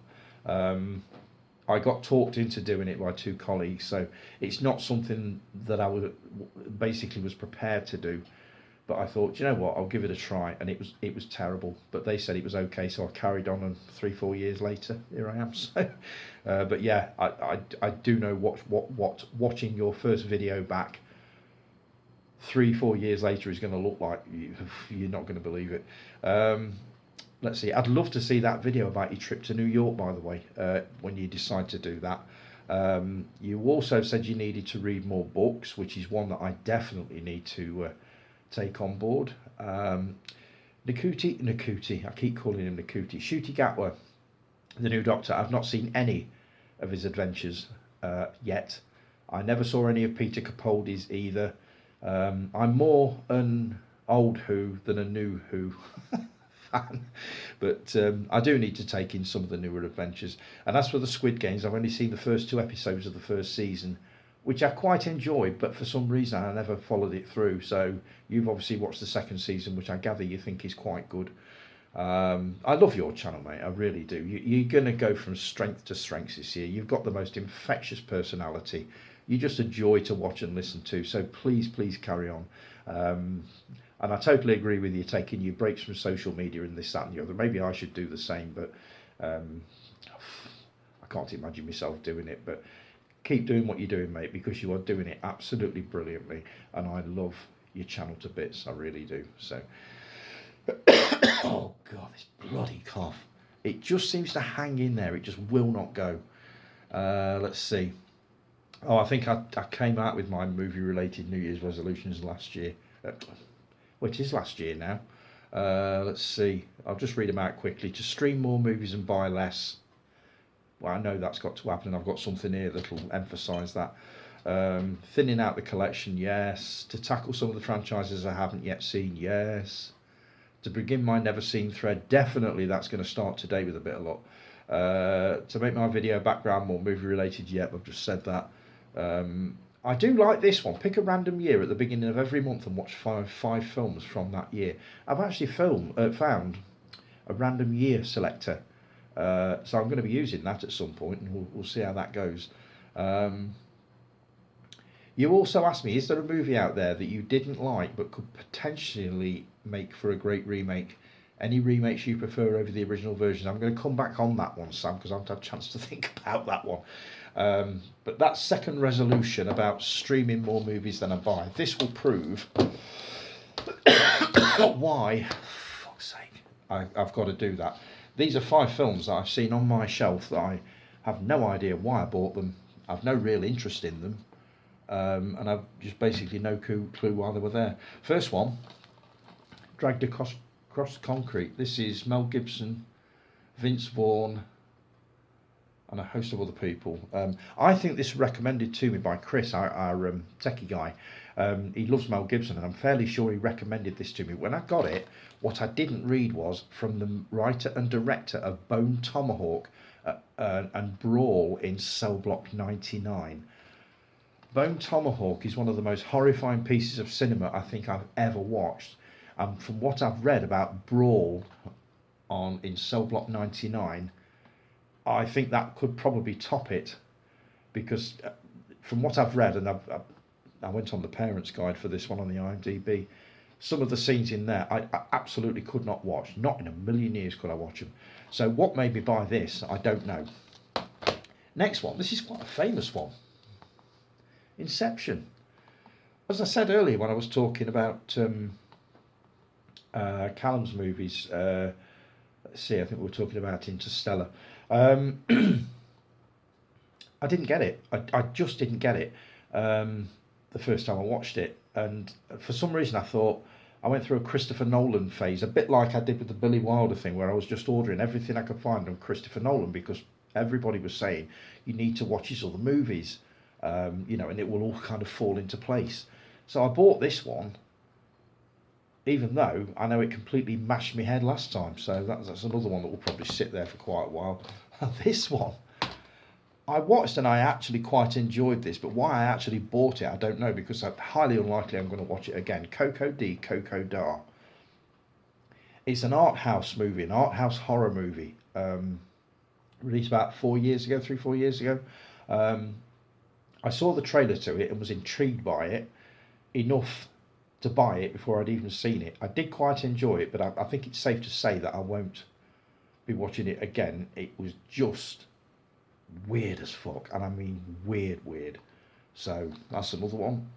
I got talked into doing it by two colleagues, so it's not something that I was prepared to do. But I thought, you know what, I'll give it a try, and it was terrible. But they said it was okay, so I carried on, and 3-4 years later, here I am. So, but yeah, I do know what watching your first video back 3-4 years later is going to look like. You're not going to believe it. Let's see. I'd love to see that video about your trip to New York, by the way, when you decide to do that. You also said you needed to read more books, which is one that I definitely need to take on board. Nakuti, I keep calling him Nakuti. Ncuti Gatwa, the new Doctor. I've not seen any of his adventures yet. I never saw any of Peter Capaldi's either. I'm more an old Who than a new Who fan, but I do need to take in some of the newer adventures. And as for the Squid Games, I've only seen the first 2 episodes of the first season, which I quite enjoyed, but for some reason I never followed it through. So you've obviously watched the second season, which I gather you think is quite good. I love your channel, mate. I really do. You're going to go from strength to strength this year. You've got the most infectious personality. You're just a joy to watch and listen to. So please carry on. And I totally agree with you, taking your breaks from social media and this, that and the other. Maybe I should do the same, but I can't imagine myself doing it. But keep doing what you're doing, mate, because you are doing it absolutely brilliantly. And I love your channel to bits. I really do. So, oh God, this bloody cough. It just seems to hang in there. It just will not go. Let's see. Oh, I think I came out with my movie-related New Year's resolutions last year. Well, it is last year now. Let's see. I'll just read them out quickly. To stream more movies and buy less. Well, I know that's got to happen, and I've got something here that'll emphasise that. Thinning out the collection, yes. To tackle some of the franchises I haven't yet seen, yes. To begin my never seen thread, definitely that's going to start today with a bit of luck. To make my video background more movie-related, yep, I've just said that. I do like this one. Pick a random year at the beginning of every month and watch five films from that year. I've actually found a random year selector, so I'm going to be using that at some point, and we'll see how that goes. You also asked me, is there a movie out there that you didn't like but could potentially make for a great remake? Any remakes you prefer over the original version? I'm going to come back on that one, Sam, because I haven't had a chance to think about that one. But that second resolution about streaming more movies than I buy, this will prove why, for fuck's sake, I've got to do that. These are 5 films that I've seen on my shelf that I have no idea why I bought them. I've no real interest in them. And I've just basically no clue why they were there. First one, Dragged Across Concrete. This is Mel Gibson, Vince Vaughn, and a host of other people. I think this was recommended to me by Chris, our techie guy. He loves Mel Gibson, and I'm fairly sure he recommended this to me. When I got it, what I didn't read was from the writer and director of Bone Tomahawk and Brawl in Cell Block 99. Bone Tomahawk is one of the most horrifying pieces of cinema I think I've ever watched. And from what I've read about Brawl in Cell Block 99, I think that could probably top it, because from what I've read, and I went on the parents' guide for this one on the IMDb, some of the scenes in there I absolutely could not watch. Not in a million years could I watch them. So what made me buy this, I don't know. Next one, this is quite a famous one. Inception. As I said earlier when I was talking about Callum's movies, let's see, I think we were talking about Interstellar. I didn't get it. I just didn't get it the first time I watched it. And for some reason I thought, I went through a Christopher Nolan phase, a bit like I did with the Billy Wilder thing, where I was just ordering everything I could find on Christopher Nolan, because everybody was saying you need to watch his other movies, and it will all kind of fall into place. So I bought this one, even though I know it completely mashed my head last time. So that's another one that will probably sit there for quite a while. This one, I watched and I actually quite enjoyed this, but why I actually bought it, I don't know, because I'm highly unlikely I'm going to watch it again. Coco D, Coco Da. It's an art house movie, an art house horror movie, released about 4 years ago, 3-4 years ago. I saw the trailer to it and was intrigued by it enough to buy it before I'd even seen it. I did quite enjoy it, but I think it's safe to say that I won't be watching it again. It was just weird as fuck, and I mean weird. So that's another one.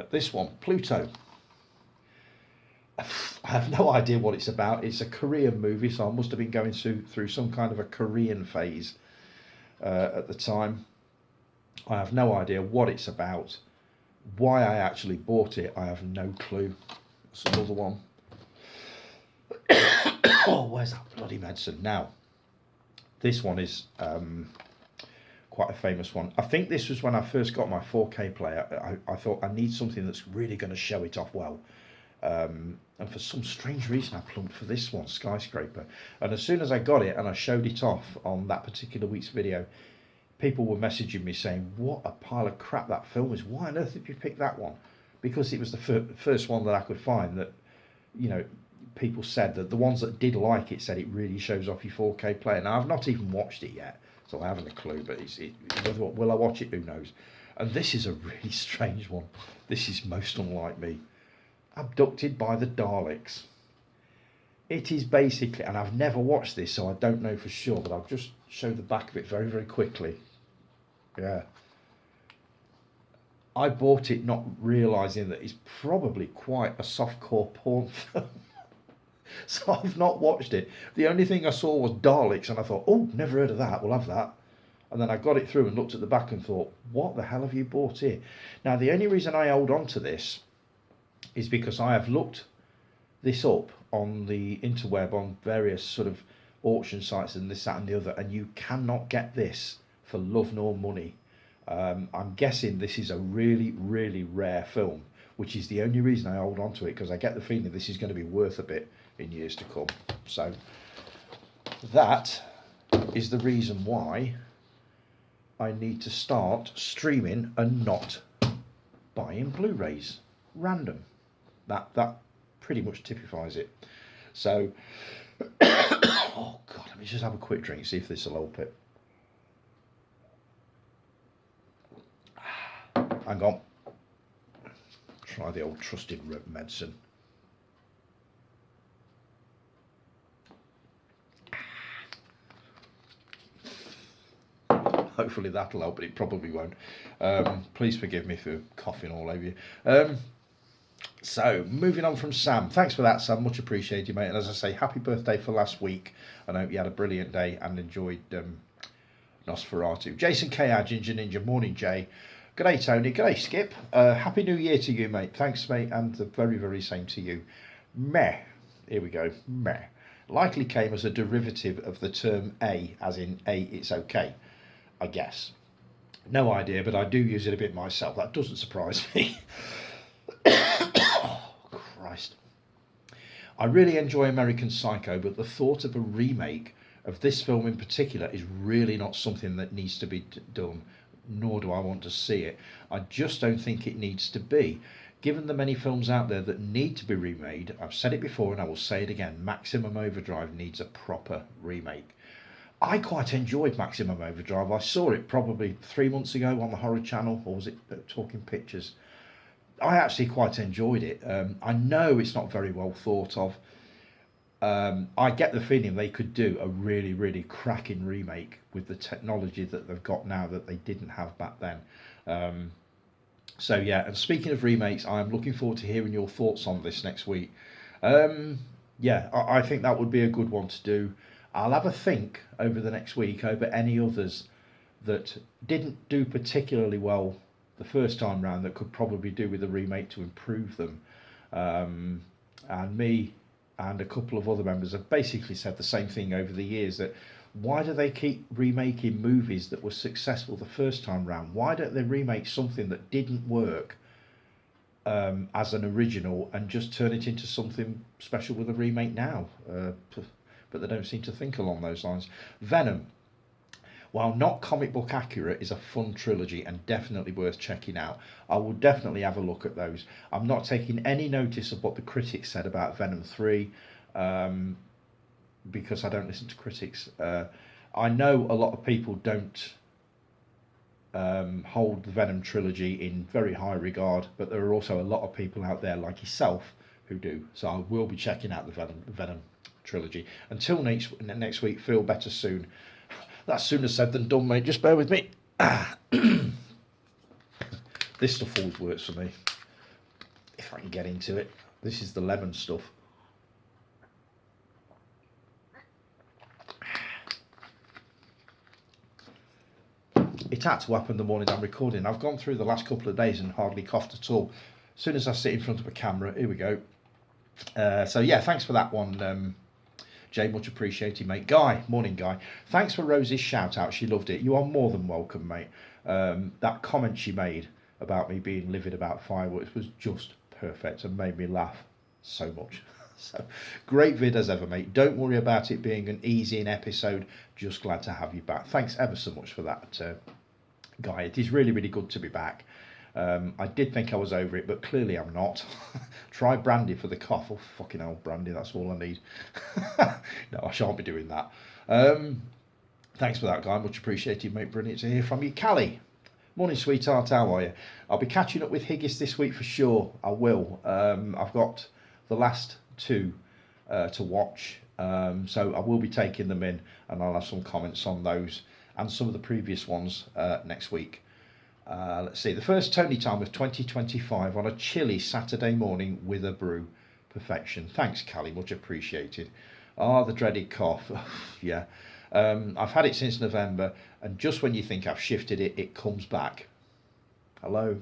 This one, Pluto. I have no idea what it's about. It's a Korean movie, so I must have been going through some kind of a Korean phase at the time. I have no idea what it's about. Why I actually bought it, I have no clue. That's another one. Oh, where's that bloody medicine now? This one is quite a famous one. I think this was when I first got my 4K player. I thought I need something that's really going to show it off well. And for some strange reason I plumped for this one, Skyscraper. And as soon as I got it and I showed it off on that particular week's video, people were messaging me saying, what a pile of crap that film is. Why on earth did you pick that one? Because it was the first one that I could find that, people said that the ones that did like it said it really shows off your 4K player. Now, I've not even watched it yet, so I haven't a clue, but will I watch it? Who knows? And this is a really strange one. This is most unlike me. Abducted by the Daleks. It is basically, and I've never watched this, so I don't know for sure, but I'll just show the back of it very, very quickly. Yeah. I bought it not realising that it's probably quite a softcore porn film. So I've not watched it. The only thing I saw was Daleks, and I thought, oh, never heard of that, we'll have that. And then I got it through and looked at the back and thought, what the hell have you bought here? Now, the only reason I hold on to this is because I have looked this up on the interweb, on various sort of auction sites and this, that and the other, and you cannot get this for love nor money. I'm guessing this is a really, really rare film, which is the only reason I hold on to it, because I get the feeling this is going to be worth a bit in years to come. So that is the reason why I need to start streaming and not buying Blu-rays random. That pretty much typifies it. So oh god, let me just have a quick drink, see if this will help it. Hang on. Try the old trusted medicine. Hopefully that'll help, but it probably won't. Please forgive me for coughing all over you. So, moving on from Sam. Thanks for that, Sam. Much appreciated, mate. And as I say, happy birthday for last week. And I hope you had a brilliant day and enjoyed Nosferatu. Jason K. Ginger Ninja. Morning, Jay. G'day, Tony. G'day, Skip. Happy New Year to you, mate. Thanks, mate. And the very, very same to you. Meh. Here we go. Meh. Likely came as a derivative of the term A, as in A, it's okay, I guess. No idea, but I do use it a bit myself. That doesn't surprise me. Oh, Christ. I really enjoy American Psycho, but the thought of a remake of this film in particular is really not something that needs to be done, nor do I want to see it. I just don't think it needs to be. Given the many films out there that need to be remade, I've said it before and I will say it again, Maximum Overdrive needs a proper remake. I quite enjoyed Maximum Overdrive. I saw it probably 3 months ago on the Horror Channel, or was it Talking Pictures? I actually quite enjoyed it. I know it's not very well thought of. I get the feeling they could do a really, really cracking remake with the technology that they've got now that they didn't have back then. So yeah, and speaking of remakes, I'm looking forward to hearing your thoughts on this next week. Yeah, I think that would be a good one to do. I'll have a think over the next week over any others that didn't do particularly well the first time round that could probably do with a remake to improve them. And me and a couple of other members have basically said the same thing over the years, that why do they keep remaking movies that were successful the first time round? Why don't they remake something that didn't work as an original and just turn it into something special with a remake now? But they don't seem to think along those lines. Venom, while not comic book accurate, is a fun trilogy and definitely worth checking out. I will definitely have a look at those. I'm not taking any notice of what the critics said about Venom 3 because I don't listen to critics. I know a lot of people don't hold the Venom trilogy in very high regard, but there are also a lot of people out there like yourself who do. So I will be checking out the Venom trilogy. Until next week, feel better soon. That's sooner said than done, mate. Just bear with me. This stuff always works for me. If I can get into it. This is the lemon stuff. It had to happen the morning I'm recording. I've gone through the last couple of days and hardly coughed at all. As soon as I sit in front of a camera, here we go. So yeah, thanks for that one, Jay, much appreciated, mate. Guy, morning, Guy. Thanks for Rosie's shout out. She loved it. You are more than welcome, mate. That comment she made about me being livid about fireworks was just perfect and made me laugh so much. So great vid as ever, mate. Don't worry about it being an easy episode. Just glad to have you back. Thanks ever so much for that, Guy. It is really, really good to be back. I did think I was over it, but clearly I'm not. Try brandy for the cough. Oh, fucking hell, brandy, that's all I need. No, I shan't be doing that. Thanks for that, Guy. Much appreciated, mate. Brilliant to hear from you. Callie, morning, sweetheart. How are you? I'll be catching up with Higgis this week for sure. I will. I've got the last two to watch. So I will be taking them in and I'll have some comments on those and some of the previous ones next week. Let's see, the first Tony time of 2025 on a chilly Saturday morning with a brew. Perfection. Thanks, Callie, much appreciated. The dreaded cough. Yeah. I've had it since November, and just when you think I've shifted it, it comes back. Hello.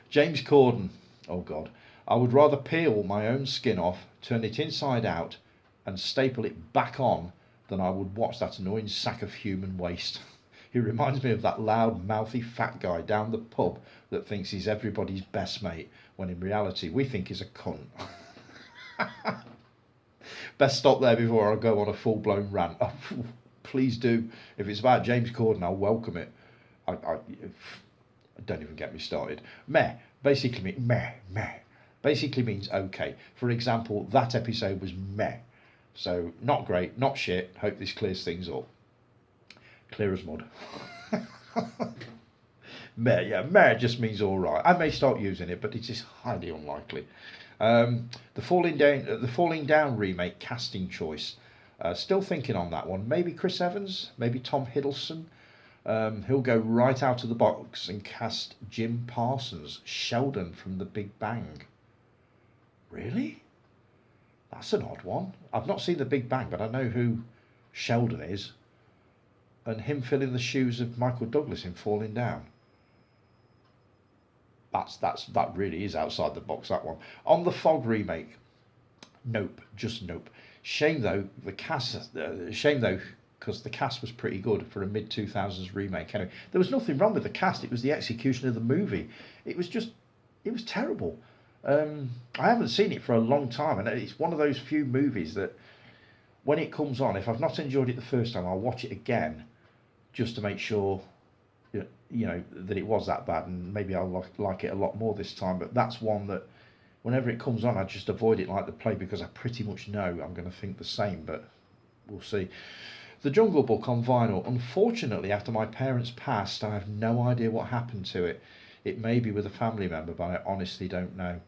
James Corden. Oh, God. I would rather peel my own skin off, turn it inside out, and staple it back on than I would watch that annoying sack of human waste. He reminds me of that loud, mouthy fat guy down the pub that thinks he's everybody's best mate, when in reality we think he's a cunt. Best stop there before I go on a full-blown rant. Oh, please do. If it's about James Corden, I'll welcome it. Don't even get me started. Meh basically means okay. For example, that episode was meh. So not great, not shit. Hope this clears things up. Clear as mud. Meh just means all right. I may start using it, but it is highly unlikely. The Falling Down remake casting choice. Still thinking on that one. Maybe Chris Evans, maybe Tom Hiddleston. He'll go right out of the box and cast Jim Parsons, Sheldon from The Big Bang. Really? That's an odd one. I've not seen The Big Bang, but I know who Sheldon is. And him filling the shoes of Michael Douglas in Falling Down. That really is outside the box, that one. On the Fog remake, nope, just nope. Shame though, because the cast was pretty good for a mid-2000s remake. Anyway, there was nothing wrong with the cast. It was the execution of the movie. It was terrible. I haven't seen it for a long time, and it's one of those few movies that when it comes on, if I've not enjoyed it the first time, I'll watch it again just to make sure that it was that bad, and maybe I'll like it a lot more this time. But that's one that whenever it comes on, I just avoid it like the plague because I pretty much know I'm going to think the same. But we'll see. The Jungle Book on vinyl. Unfortunately, after my parents passed, I have no idea what happened to it. It may be with a family member, but I honestly don't know.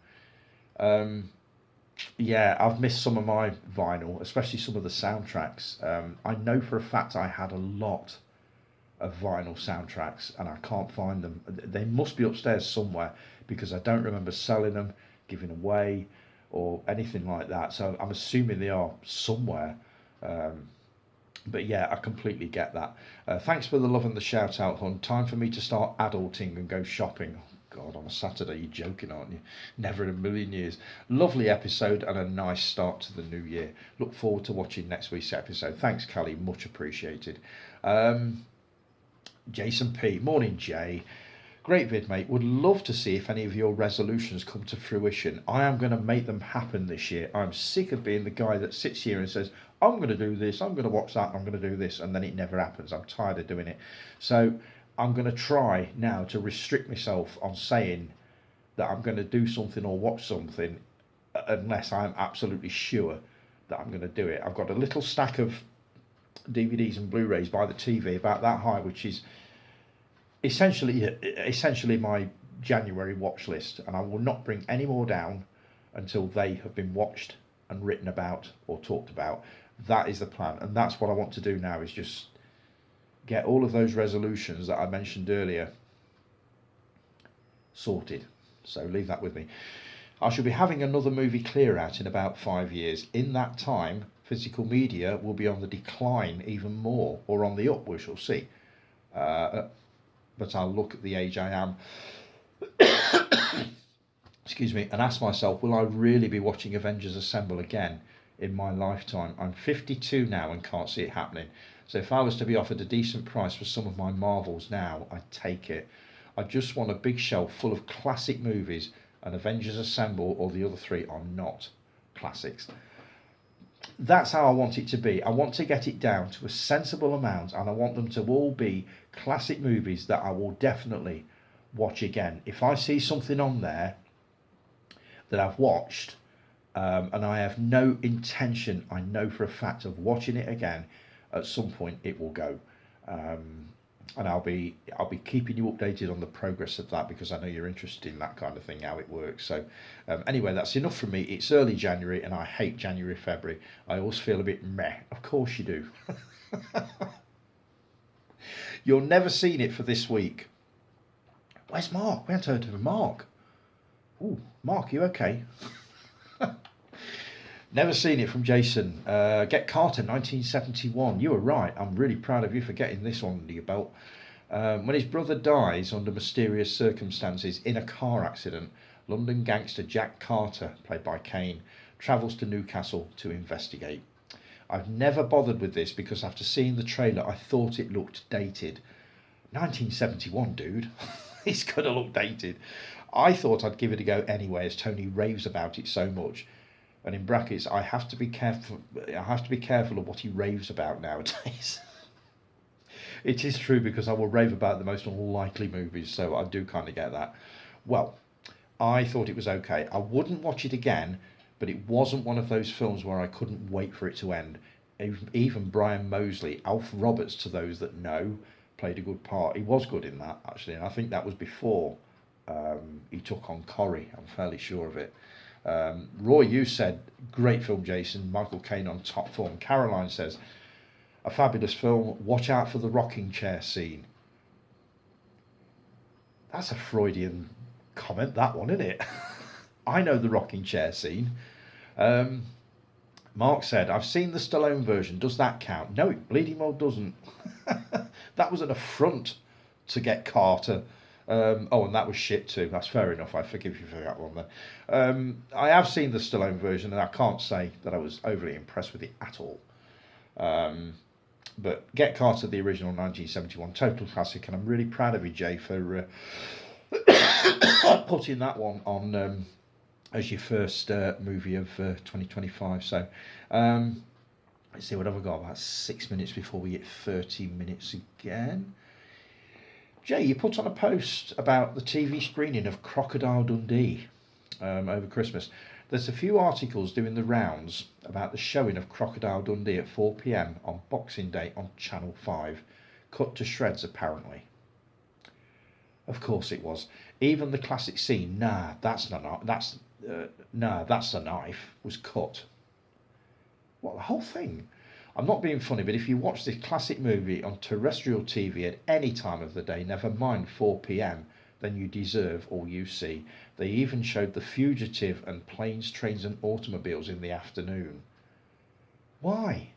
Yeah, I've missed some of my vinyl, especially some of the soundtracks. I know for a fact I had a lot of vinyl soundtracks and I can't find them. They must be upstairs somewhere because I don't remember selling them, giving away, or anything like that. So I'm assuming they are somewhere. But yeah, I completely get that. Thanks for the love and the shout out, Hun. Time for me to start adulting and go shopping. God, on a Saturday, you're joking, aren't you? Never in a million years. Lovely episode and a nice start to the new year. Look forward to watching next week's episode. Thanks, Callie. Much appreciated. Jason P. Morning, Jay. Great vid, mate. Would love to see if any of your resolutions come to fruition. I am going to make them happen this year. I'm sick of being the guy that sits here and says, I'm going to do this, I'm going to watch that, I'm going to do this, and then it never happens. I'm tired of doing it. So I'm going to try now to restrict myself on saying that I'm going to do something or watch something unless I'm absolutely sure that I'm going to do it. I've got a little stack of DVDs and Blu-rays by the TV about that high, which is essentially my January watch list, and I will not bring any more down until they have been watched and written about or talked about. That is the plan, and that's what I want to do now, is just get all of those resolutions that I mentioned earlier sorted. So leave that with me. I shall be having another movie clear out in about 5 years. In that time, physical media will be on the decline even more, or on the up, we shall see. But I'll look at the age I am, excuse me, and ask myself, will I really be watching Avengers Assemble again in my lifetime? I'm 52 now and can't see it happening. So if I was to be offered a decent price for some of my Marvels now, I'd take it. I just want a big shelf full of classic movies, and Avengers Assemble or the other three are not classics. That's how I want it to be. I want to get it down to a sensible amount, and I want them to all be classic movies that I will definitely watch again. If I see something on there that I've watched and I have no intention, I know for a fact, of watching it again, at some point it will go. And I'll be keeping you updated on the progress of that, because I know you're interested in that kind of thing, how it works. So anyway, that's enough from me. It's early January and I hate January, February. I always feel a bit meh. Of course you do. You're never seen it for this week. Where's Mark? We haven't heard of Mark. Ooh, Mark, you okay? Never seen it from Jason. Get Carter, 1971. You were right. I'm really proud of you for getting this one under your belt. When his brother dies under mysterious circumstances in a car accident, London gangster Jack Carter, played by Kane, travels to Newcastle to investigate. I've never bothered with this because after seeing the trailer, I thought it looked dated. 1971, dude. It's going to look dated. I thought I'd give it a go anyway, as Tony raves about it so much. And in brackets, I have to be careful of what he raves about nowadays. It is true, because I will rave about the most unlikely movies, so I do kind of get that. Well, I thought it was okay. I wouldn't watch it again, but it wasn't one of those films where I couldn't wait for it to end. Even Brian Mosley, Alf Roberts to those that know, played a good part. He was good in that, actually, and I think that was before he took on Corrie. I'm fairly sure of it. Roy, you said, great film, Jason. Michael Caine on top form. Caroline says, a fabulous film. Watch out for the rocking chair scene. That's a Freudian comment, that one, isn't it? I know the rocking chair scene. Mark said, I've seen the Stallone version. Does that count? No, it bleeding well doesn't. That was an affront to get Carter. And that was shit too. That's fair enough. I forgive you for that one then. I have seen the Stallone version, and I can't say that I was overly impressed with it at all. But Get Carter, the original 1971, total classic, and I'm really proud of you, Jay, for putting that one on as your first movie of 2025. So let's see, what have I got? About 6 minutes before we hit 30 minutes again. Jay, you put on a post about the TV screening of Crocodile Dundee over Christmas. There's a few articles doing the rounds about the showing of Crocodile Dundee at 4 p.m. on Boxing Day on Channel 5. Cut to shreds, apparently. Of course it was. Even the classic scene, nah, that's a knife, was cut. What, the whole thing? I'm not being funny, but if you watch this classic movie on terrestrial TV at any time of the day, never mind 4 p.m, then you deserve all you see. They even showed The Fugitive and Planes, Trains and Automobiles in the afternoon. Why?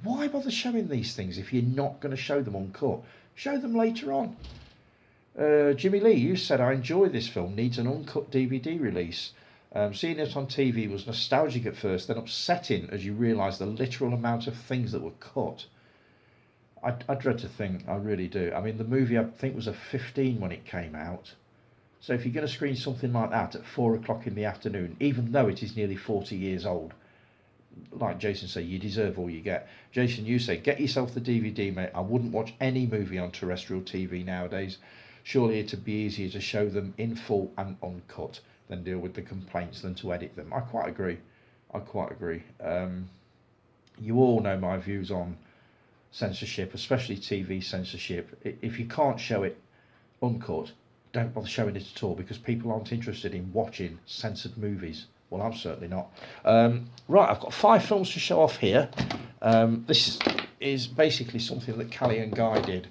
Why bother showing these things if you're not going to show them uncut? Show them later on. Jimmy Lee, you said, I enjoy this film, needs an uncut DVD release. Seeing it on TV was nostalgic at first, then upsetting as you realise the literal amount of things that were cut. I dread to think, I really do. I mean, the movie I think was a 15 when it came out. So if you're going to screen something like that at 4 o'clock in the afternoon, even though it is nearly 40 years old, like Jason said, you deserve all you get. Jason, you say, get yourself the DVD, mate. I wouldn't watch any movie on terrestrial TV nowadays. Surely it'd be easier to show them in full and uncut than deal with the complaints than to edit them. I quite agree. You all know my views on censorship, especially TV censorship. If you can't show it uncut, don't bother showing it at all, because people aren't interested in watching censored movies. Well, I'm certainly not. Right, I've got 5 films to show off here. This is basically something that Callie and Guy did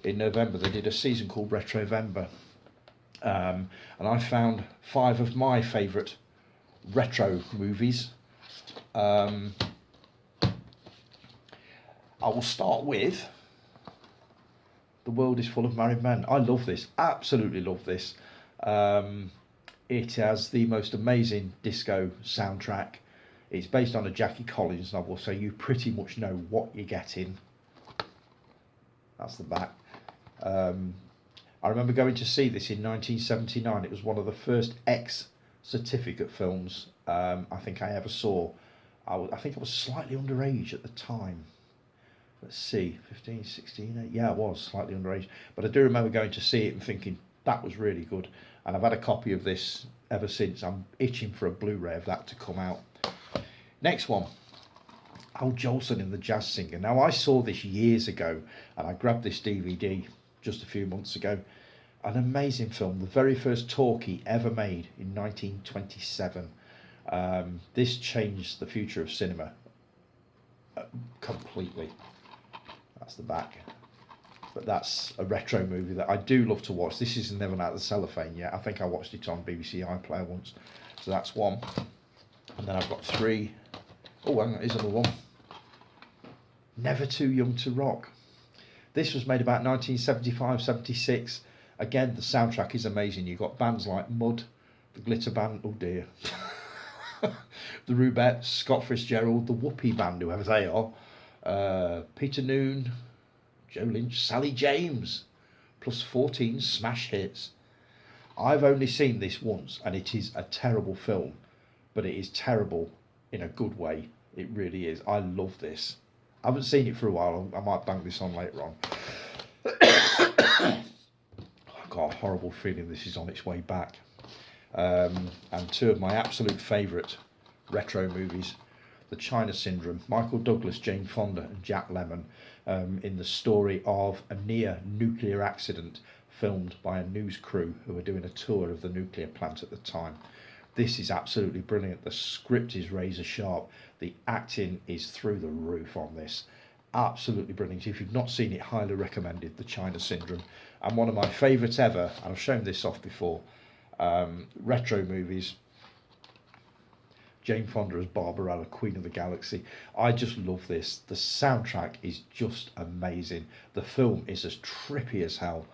in November. They did a season called Retrovember. And I found 5 of my favourite retro movies. I will start with The World is Full of Married Men. I love this, absolutely love this. It has the most amazing disco soundtrack. It's based on a Jackie Collins novel, so you pretty much know what you're getting. That's the back. I remember going to see this in 1979. It was one of the first X-certificate films I think I ever saw. I think I was slightly underage at the time. Let's see, 15, 16, 8. Yeah, I was slightly underage. But I do remember going to see it and thinking, that was really good. And I've had a copy of this ever since. I'm itching for a Blu-ray of that to come out. Next one, Al Jolson in The Jazz Singer. Now, I saw this years ago, and I grabbed this DVD just a few months ago. An amazing film, the very first talkie ever made in 1927. This changed the future of cinema completely. That's the back. But that's a retro movie that I do love to watch. This isn't even out of the cellophane yet. I think I watched it on BBC iPlayer once. So that's one. And then I've got 3. Oh, hang on, here's another one. Never Too Young to Rock. This was made about 1975, 76. Again, the soundtrack is amazing. You've got bands like Mud, the Glitter Band, oh dear, the Rubettes, Scott Fitzgerald, the Whoopee Band, whoever they are, Peter Noone, Joe Lynch, Sally James, plus 14 smash hits. I've only seen this once, and it is a terrible film, but it is terrible in a good way. It really is. I love this. I haven't seen it for a while. I might bang this on later on. I've got a horrible feeling this is on its way back. And 2 of my absolute favourite retro movies, The China Syndrome, Michael Douglas, Jane Fonda and Jack Lemmon, in the story of a near nuclear accident filmed by a news crew who were doing a tour of the nuclear plant at the time. This is absolutely brilliant. The script is razor sharp. The acting is through the roof on this. Absolutely brilliant. If you've not seen it, highly recommended. The China Syndrome. And one of my favourites ever, and I've shown this off before, retro movies, Jane Fonda as Barbarella, Queen of the Galaxy. I just love this. The soundtrack is just amazing. The film is as trippy as hell.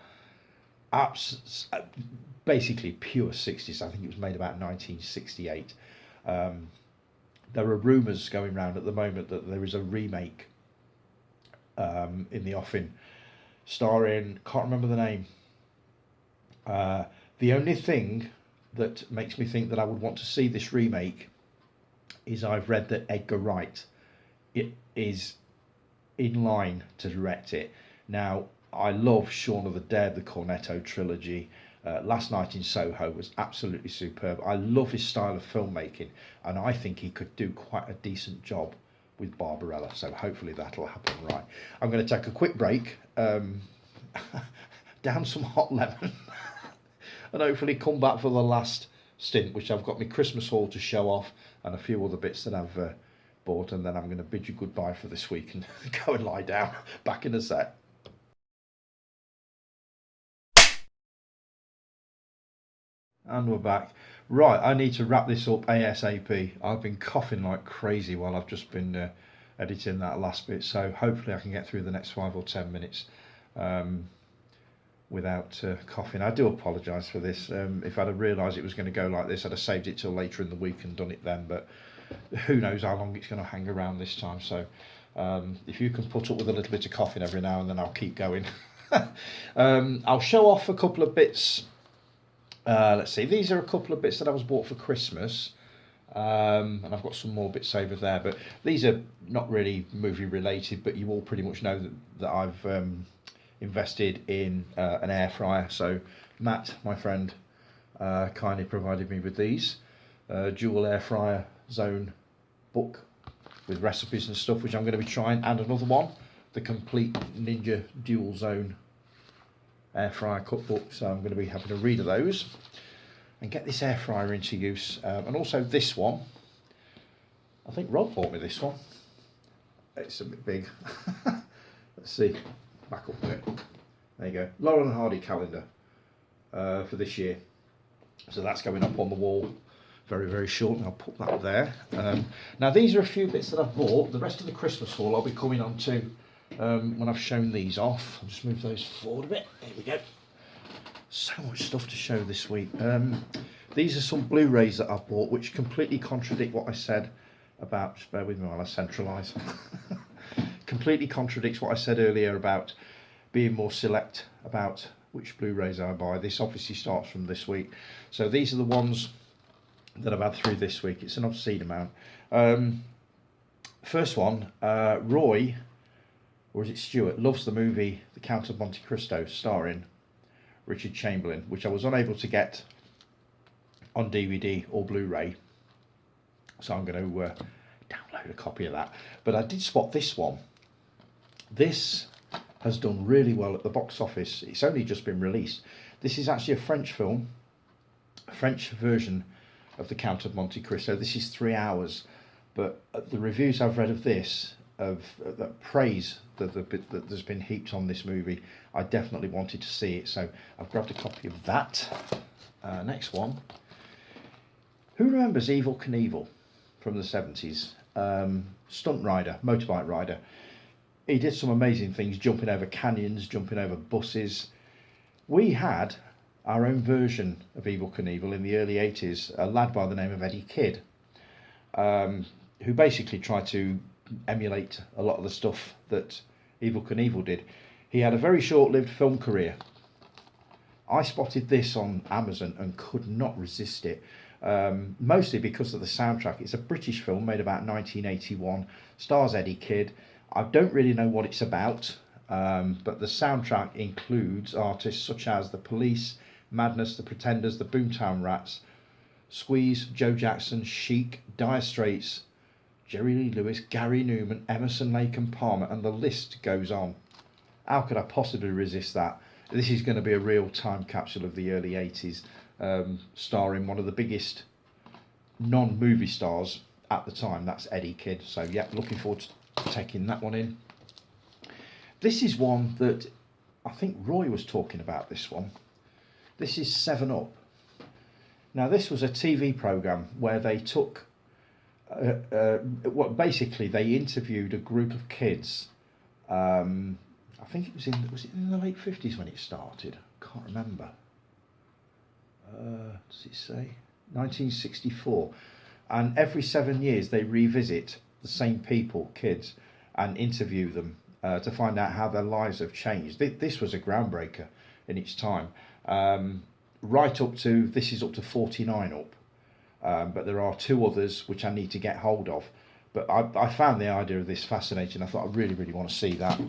Basically pure 60s. I think it was made about 1968. There are rumours going around at the moment that there is a remake in the offing, starring, can't remember the name. The only thing that makes me think that I would want to see this remake is I've read that Edgar Wright is in line to direct it. Now, I love Shaun of the Dead, the Cornetto trilogy. Last Night in Soho was absolutely superb. I love his style of filmmaking, and I think he could do quite a decent job with Barbarella. So hopefully that'll happen. Right, I'm going to take a quick break, down some hot lemon, and hopefully come back for the last stint, which I've got my Christmas haul to show off and a few other bits that I've bought, and then I'm going to bid you goodbye for this week and go and lie down. Back in a sec. And we're back. Right, I need to wrap this up ASAP. I've been coughing like crazy while I've just been editing that last bit, so hopefully I can get through the next 5 or 10 minutes without coughing. I do apologise for this. If I'd have realised it was going to go like this, I'd have saved it till later in the week and done it then, but who knows how long it's going to hang around this time. So if you can put up with a little bit of coughing every now and then, I'll keep going. I'll show off a couple of bits. Let's see, these are a couple of bits that I was bought for Christmas, and I've got some more bits over there, but these are not really movie related, but you all pretty much know that I've invested in an air fryer. So Matt, my friend, kindly provided me with these dual air fryer zone book with recipes and stuff, which I'm going to be trying, and another one, the complete Ninja dual zone air fryer cookbook. So I'm going to be having a read of those and get this air fryer into use, and also this one. I think Rob bought me this one. It's a bit big. Let's see, back up there. There you go, Laurel and Hardy calendar for this year. So that's going up on the wall very, very short, and I'll put that there. Now these are a few bits that I've bought. The rest of the Christmas haul I'll be coming on to when I've shown these off. I'll just move those forward a bit. There we go. So much stuff to show this week. These are some Blu-rays that I've bought, which completely contradict what I said about, just bear with me while I centralise, completely contradicts what I said earlier about being more select about which Blu-rays I buy. This obviously starts from this week. So these are the ones that I've had through this week. It's an obscene amount. First one, Roy, or is it Stuart, loves the movie The Count of Monte Cristo, starring Richard Chamberlain, which I was unable to get on DVD or Blu-ray. So I'm going to download a copy of that. But I did spot this one. This has done really well at the box office. It's only just been released. This is actually a French film, a French version of The Count of Monte Cristo. This is 3 hours, but the reviews I've read of this, of praise that there's been heaped on this movie, I definitely wanted to see it, so I've grabbed a copy of that. Next one. Who remembers Evel Knievel from the 70s? Stunt rider, motorbike rider. He did some amazing things, jumping over canyons, jumping over buses. We had our own version of Evel Knievel in the early 80s, a lad by the name of Eddie Kidd, who basically tried to emulate a lot of the stuff that Evel Knievel did. He had a very short-lived film career. I spotted this on Amazon and could not resist it, mostly because of the soundtrack. It's a British film made about 1981, stars Eddie Kidd. I don't really know what it's about, but the soundtrack includes artists such as The Police, Madness, The Pretenders, The Boomtown Rats, Squeeze, Joe Jackson, Chic, Dire Straits, Jerry Lee Lewis, Gary Newman, Emerson, Lake and Palmer, and the list goes on. How could I possibly resist that? This is going to be a real time capsule of the early 80s, starring one of the biggest non-movie stars at the time. That's Eddie Kidd. So yeah, looking forward to taking that one in. This is one that I think Roy was talking about. This one. This is 7 Up. Now this was a TV programme where they took basically they interviewed a group of kids. I think it was it in the late 50s when it started? Can't remember. Does it say 1964? And every 7 years they revisit the same people, kids, and interview them to find out how their lives have changed. This was a groundbreaker in its time. Right up to, this is up to 49 up, but there are 2 others which I need to get hold of. But I found the idea of this fascinating. I thought I really, really want to see that.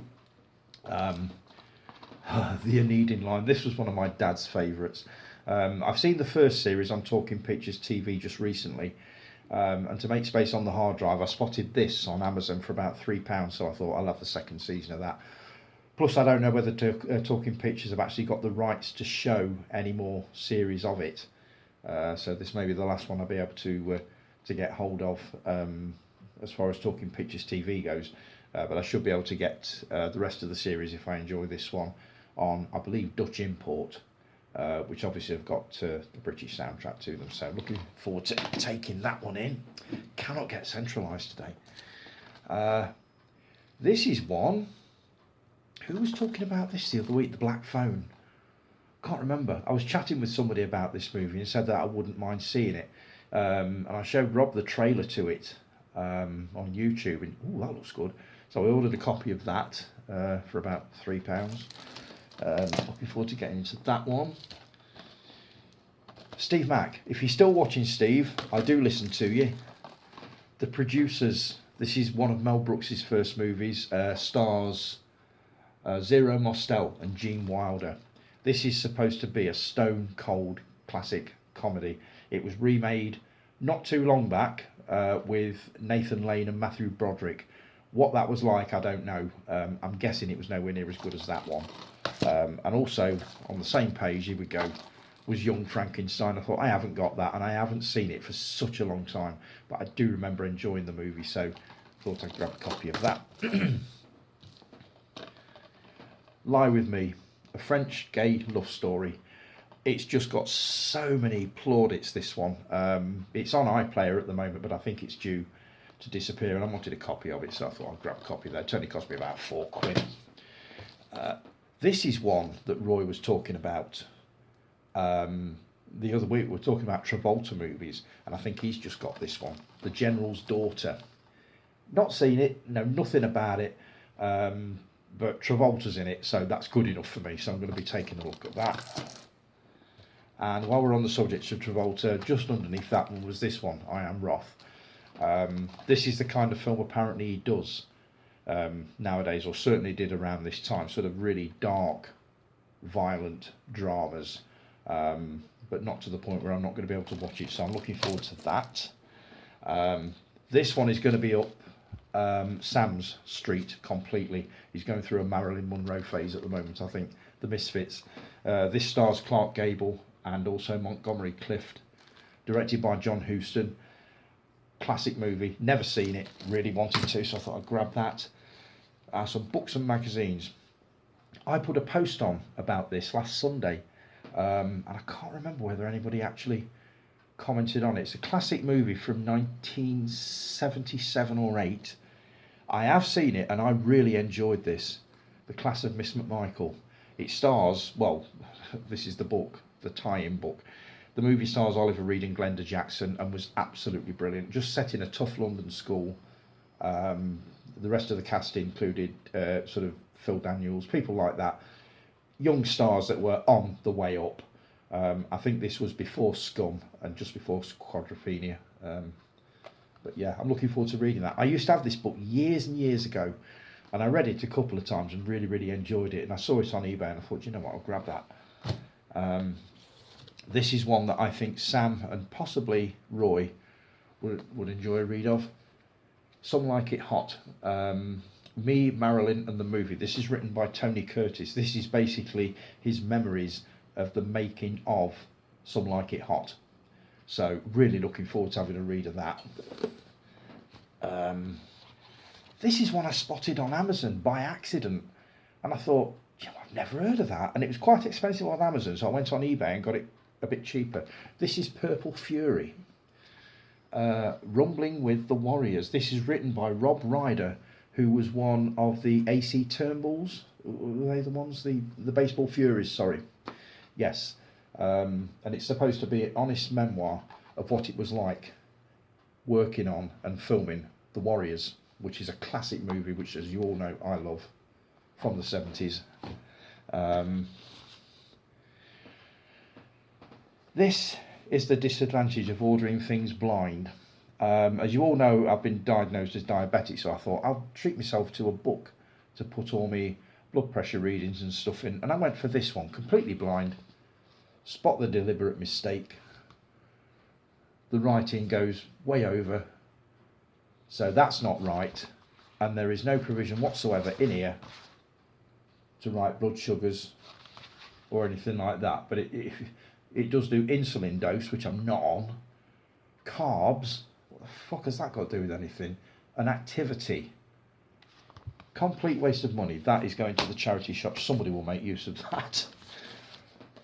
The Anedin Line. This was one of my dad's favourites. I've seen the first series on Talking Pictures TV just recently, and to make space on the hard drive, I spotted this on Amazon for about £3, so I thought I'll have the second season of that. Plus, I don't know whether Talking Pictures have actually got the rights to show any more series of it. So this may be the last one I'll be able to get hold of as far as Talking Pictures TV goes. But I should be able to get the rest of the series if I enjoy this one on, I believe, Dutch import, which obviously have got the British soundtrack to them. So looking forward to taking that one in. Cannot get centralised today. This is one. Who was talking about this the other week? The Black Phone. Can't remember. I was chatting with somebody about this movie and said that I wouldn't mind seeing it. And I showed Rob the trailer to it on YouTube, and that looks good. So I ordered a copy of that for about £3. Looking forward to getting into that one. Steve Mack. If you're still watching, Steve, I do listen to you. The Producers. This is one of Mel Brooks' first movies. Stars Zero Mostel and Gene Wilder. This is supposed to be a stone cold classic comedy. It was remade not too long back with Nathan Lane and Matthew Broderick. What that was like, I don't know. I'm guessing it was nowhere near as good as that one. And also on the same page, here we go, was Young Frankenstein. I thought, I haven't got that, and I haven't seen it for such a long time, but I do remember enjoying the movie, so thought I'd grab a copy of that. Lie With Me, a French gay love story. It's just got so many plaudits, this one. It's on iPlayer at the moment, but I think it's due to disappear, and I wanted a copy of it, so I thought I'd grab a copy there. It only cost me about £4. This is one that Roy was talking about the other week. We were talking about Travolta movies, and I think he's just got this one, The General's Daughter. Not seen it, know nothing about it, but Travolta's in it, so that's good enough for me, so I'm going to be taking a look at that. And while we're on the subject of Travolta, just underneath that one was this one, I Am Roth. This is the kind of film apparently he does nowadays, or certainly did around this time, sort of really dark, violent dramas, but not to the point where I'm not going to be able to watch it, so I'm looking forward to that. This one is going to be up Sam's street completely. He's going through a Marilyn Monroe phase at the moment, I think. The Misfits. This stars Clark Gable and also Montgomery Clift, directed by John Huston. Classic movie, never seen it, really wanted to, so I thought I'd grab that. Some books and magazines. I put a post on about this last Sunday, and I can't remember whether anybody actually commented on it. It's a classic movie from 1977 or 8. I have seen it and I really enjoyed this. The Class of Miss McMichael. It stars, well, this is the book, the tie-in book. The movie stars Oliver Reed and Glenda Jackson and was absolutely brilliant. Just set in a tough London school. The rest of the cast included sort of Phil Daniels, people like that. Young stars that were on the way up. I think this was before Scum and just before Quadrophenia. But yeah, I'm looking forward to reading that. I used to have this book years and years ago, and I read it a couple of times and really, really enjoyed it. And I saw it on eBay and I thought, you know what, I'll grab that. This is one that I think Sam and possibly Roy would enjoy a read of. Some Like It Hot. Me, Marilyn and the Movie. This is written by Tony Curtis. This is basically his memories of the making of Some Like It Hot. So really looking forward to having a read of that. This is one I spotted on Amazon by accident, and I thought, I've never heard of that, and it was quite expensive on Amazon, so I went on eBay and got it a bit cheaper. This is Purple Fury. Rumbling with the Warriors. This is written by Rob Ryder, who was one of the AC Turnbulls. Were they the ones, the Baseball Furies, sorry. Yes. And it's supposed to be an honest memoir of what it was like working on and filming The Warriors, which is a classic movie, which, as you all know, I love, from the 70s. This is the disadvantage of ordering things blind. As you all know, I've been diagnosed as diabetic, so I thought I'll treat myself to a book to put all my blood pressure readings and stuff in, and I went for this one, completely blind. Spot the deliberate mistake. The writing goes way over, so that's not right, and there is no provision whatsoever in here to write blood sugars or anything like that, but it does do insulin dose, which I'm not on, carbs, what the fuck has that got to do with anything, and activity. Complete waste of money. That is going to the charity shop. Somebody will make use of that.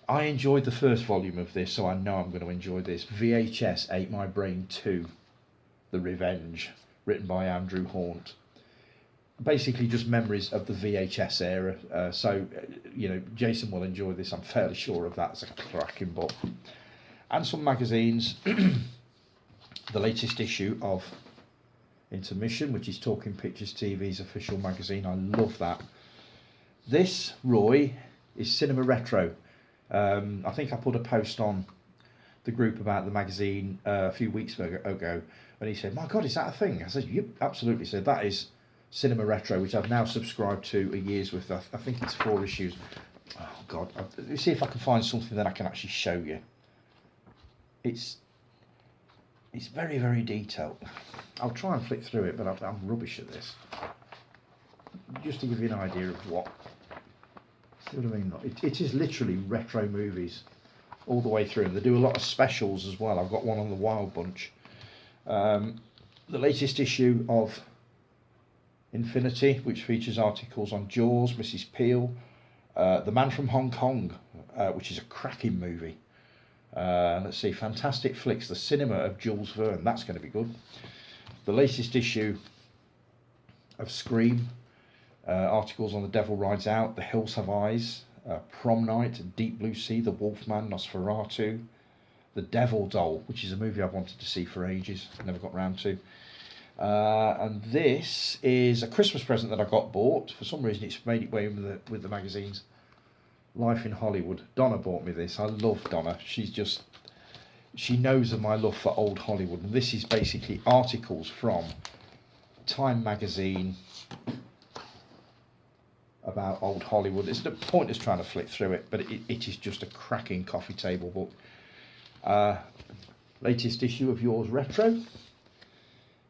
I enjoyed the first volume of this, so I know I'm going to enjoy this. VHS Ate My Brain 2, The Revenge, written by Andrew Haunt. Basically just memories of the VHS era. So, you know, Jason will enjoy this. I'm fairly sure of that. It's a cracking book. And some magazines. The latest issue of Intermission, which is Talking Pictures TV's official magazine. I love that. This, Roy, is Cinema Retro. I think I put a post on the group about the magazine a few weeks ago, and he said, "My God, is that a thing?" I said, "Yep, absolutely." So that is Cinema Retro, which I've now subscribed to a year's worth. I think it's 4 issues. Oh God, let's see if I can find something that I can actually show you. It's very, very detailed. I'll try and flick through it, but I'm rubbish at this. Just to give you an idea of what. See what I mean? It is literally retro movies all the way through. And they do a lot of specials as well. I've got one on the Wild Bunch. The latest issue of Infinity, which features articles on Jaws, Mrs. Peel, The Man from Hong Kong, which is a cracking movie. Let's see, Fantastic Flicks, The Cinema of Jules Verne, that's going to be good. The latest issue of Scream, articles on The Devil Rides Out, The Hills Have Eyes, Prom Night, Deep Blue Sea, The Wolfman, Nosferatu, The Devil Doll, which is a movie I've wanted to see for ages, never got round to. And this is a Christmas present that I got bought. For some reason it's made its way with the magazines. Life in Hollywood. Donna bought me this. I love Donna. She knows of my love for old Hollywood. And this is basically articles from Time magazine about old Hollywood. It's the point is trying to flick through it, but it is just a cracking coffee table book. Latest issue of Yours Retro.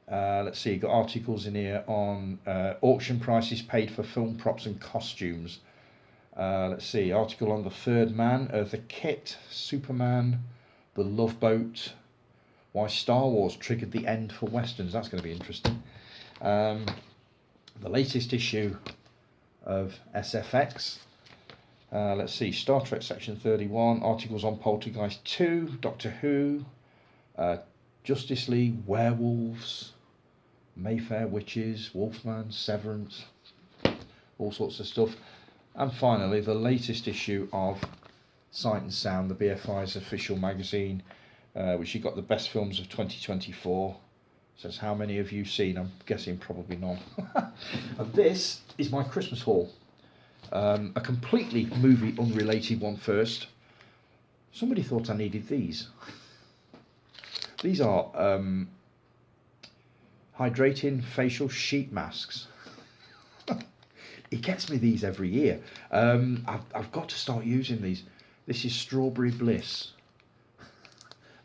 Let's see, got articles in here on auction prices paid for film props and costumes. Let's see, article on The Third Man, Eartha Kitt, Superman, The Love Boat, why Star Wars triggered the end for westerns. That's going to be interesting. The latest issue of SFX. Let's see, Star Trek Section 31, articles on Poltergeist 2, Doctor Who, Justice League, Werewolves, Mayfair Witches, Wolfman, Severance, all sorts of stuff. And finally, the latest issue of Sight and Sound, the BFI's official magazine, which you got the best films of 2024. Says, how many have you seen? I'm guessing probably none. And this is my Christmas haul. A completely movie unrelated one first. Somebody thought I needed these. These are hydrating facial sheet masks. He gets me these every year. I've got to start using these. This is Strawberry Bliss.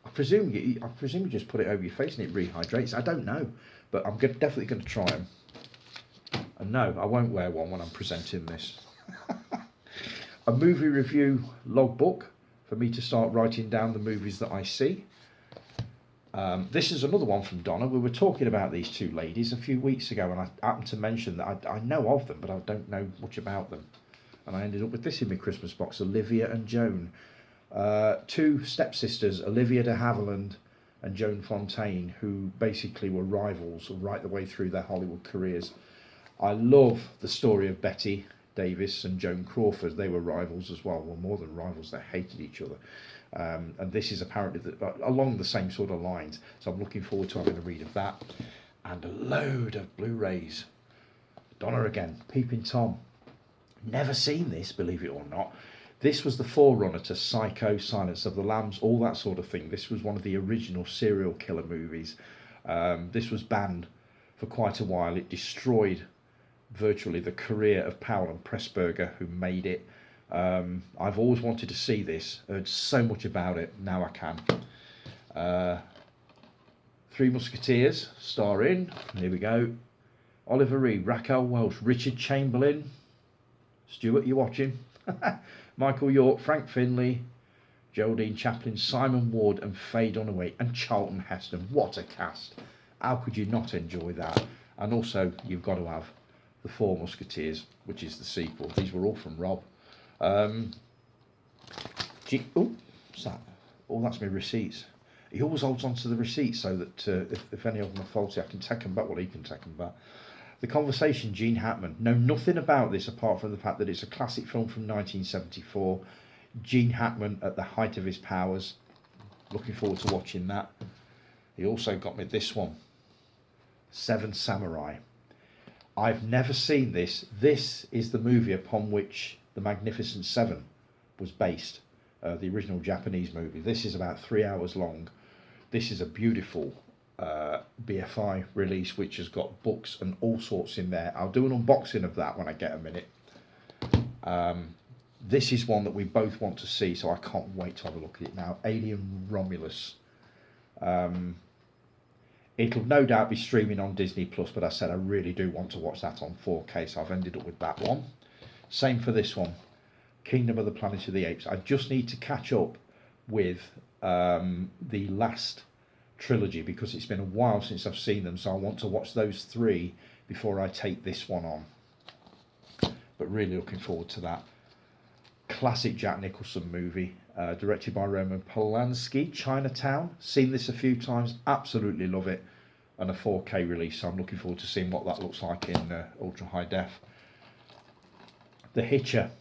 I presume you just put it over your face and it rehydrates. I don't know, but I'm definitely going to try them. And no, I won't wear one when I'm presenting this. A movie review logbook for me to start writing down the movies that I see. This is another one from Donna. We were talking about these two ladies a few weeks ago, and I happened to mention that I know of them, but I don't know much about them. And I ended up with this in my Christmas box, Olivia and Joan. Two stepsisters, Olivia de Havilland and Joan Fontaine, who basically were rivals right the way through their Hollywood careers. I love the story of Betty Davis and Joan Crawford. They were rivals as well. Well, more than rivals, they hated each other. And this is apparently along the same sort of lines. So I'm looking forward to having a read of that. And a load of Blu-rays. Donna again, Peeping Tom. Never seen this, believe it or not. This was the forerunner to Psycho, Silence of the Lambs, all that sort of thing. This was one of the original serial killer movies. This was banned for quite a while. It destroyed virtually the career of Powell and Pressburger, who made it. I've always wanted to see this, heard so much about it, now I can. Three Musketeers, starring, here we go, Oliver Reed, Raquel Welch, Richard Chamberlain, Stuart, you watching? Michael York, Frank Finlay, Geraldine Chaplin, Simon Ward and Faye Dunaway and Charlton Heston. What a cast. How could you not enjoy that? And also you've got to have The Four Musketeers, which is the sequel. These were all from Rob. What's that? Oh, that's my receipts. He always holds on to the receipts so that if any of them are faulty, I can take them back. Well, he can take them back. The Conversation, Gene Hackman. Know nothing about this apart from the fact that it's a classic film from 1974. Gene Hackman at the height of his powers. Looking forward to watching that. He also got me this one, Seven Samurai. I've never seen this. This is the movie upon which The Magnificent Seven was based, the original Japanese movie. This is about 3 hours long. This is a beautiful BFI release which has got books and all sorts in there. I'll do an unboxing of that when I get a minute. This is one that we both want to see, so I can't wait to have a look at it now. Alien Romulus. It'll no doubt be streaming on Disney Plus, but I said I really do want to watch that on 4K, so I've ended up with that one. Same for this one, Kingdom of the Planet of the Apes. I just need to catch up with the last trilogy because it's been a while since I've seen them, so I want to watch those three before I take this one on. But really looking forward to that. Classic Jack Nicholson movie, directed by Roman Polanski, Chinatown. Seen this a few times, absolutely love it. And a 4K release, so I'm looking forward to seeing what that looks like in ultra high def. The Hitcher,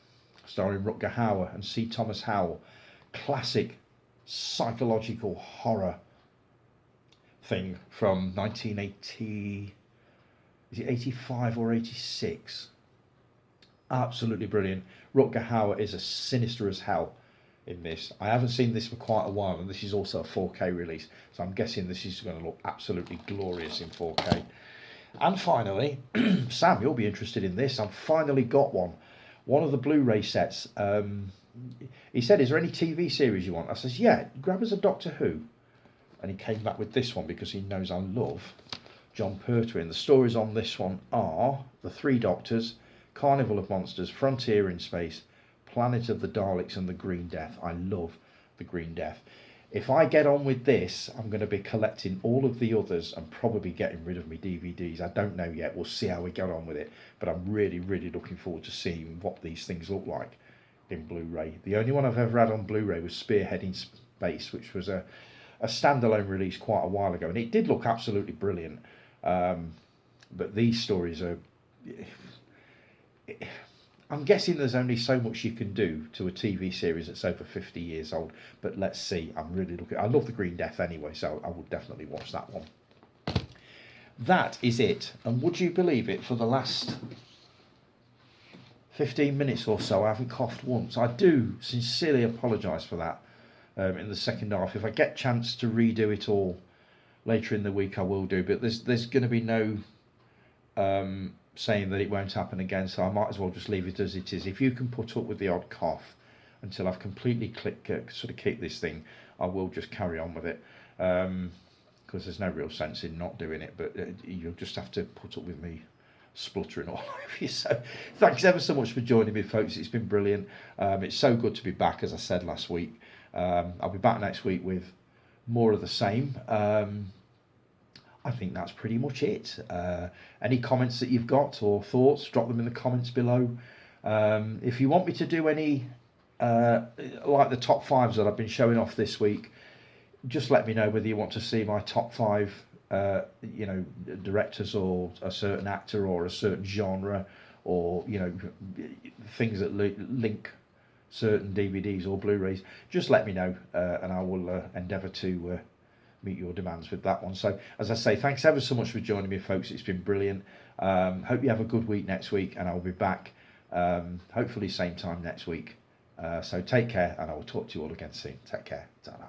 starring Rutger Hauer and C. Thomas Howell. Classic psychological horror thing from 1980, is it 85 or 86? Absolutely brilliant. Rutger Hauer is as sinister as hell in this. I haven't seen this for quite a while, and this is also a 4K release, so I'm guessing this is going to look absolutely glorious in 4K. And finally, Sam, you'll be interested in this. I've finally got one of the Blu-ray sets. He said, is there any TV series you want? I says, yeah, grab us a Doctor Who. And he came back with this one because he knows I love John Pertwee. And the stories on this one are The Three Doctors, Carnival of Monsters, Frontier in Space, Planet of the Daleks and The Green Death. I love The Green Death. If I get on with this, I'm going to be collecting all of the others and probably getting rid of my DVDs. I don't know yet. We'll see how we get on with it. But I'm really, really looking forward to seeing what these things look like in Blu-ray. The only one I've ever had on Blu-ray was Spearhead in Space, which was a standalone release quite a while ago. And it did look absolutely brilliant. But these stories are... I'm guessing there's only so much you can do to a TV series that's over 50 years old, but let's see. I'm really looking. I love The Green Death anyway, so I would definitely watch that one. That is it. And would you believe it, for the last 15 minutes or so I haven't coughed once. I do sincerely apologise for that in the second half. If I get a chance to redo it all later in the week, I will do, but there's going to be no saying that it won't happen again, so I might as well just leave it as it is. If you can put up with the odd cough until I've completely sort of kicked this thing, I will just carry on with it, because there's no real sense in not doing it, but you'll just have to put up with me spluttering all over you. So thanks ever so much for joining me, folks. It's been brilliant. It's so good to be back, as I said last week. I'll be back next week with more of the same. I think that's pretty much it. Any comments that you've got or thoughts, drop them in the comments below. If you want me to do any, like the top fives that I've been showing off this week, just let me know whether you want to see my top five, directors or a certain actor or a certain genre, or, things that link certain DVDs or Blu-rays. Just let me know, and I will endeavour to meet your demands with that one. So as I say, thanks ever so much for joining me, folks. It's been brilliant. Hope you have a good week next week, and I'll be back hopefully same time next week. So take care, and I will talk to you all again soon. Take care. Ta-ra.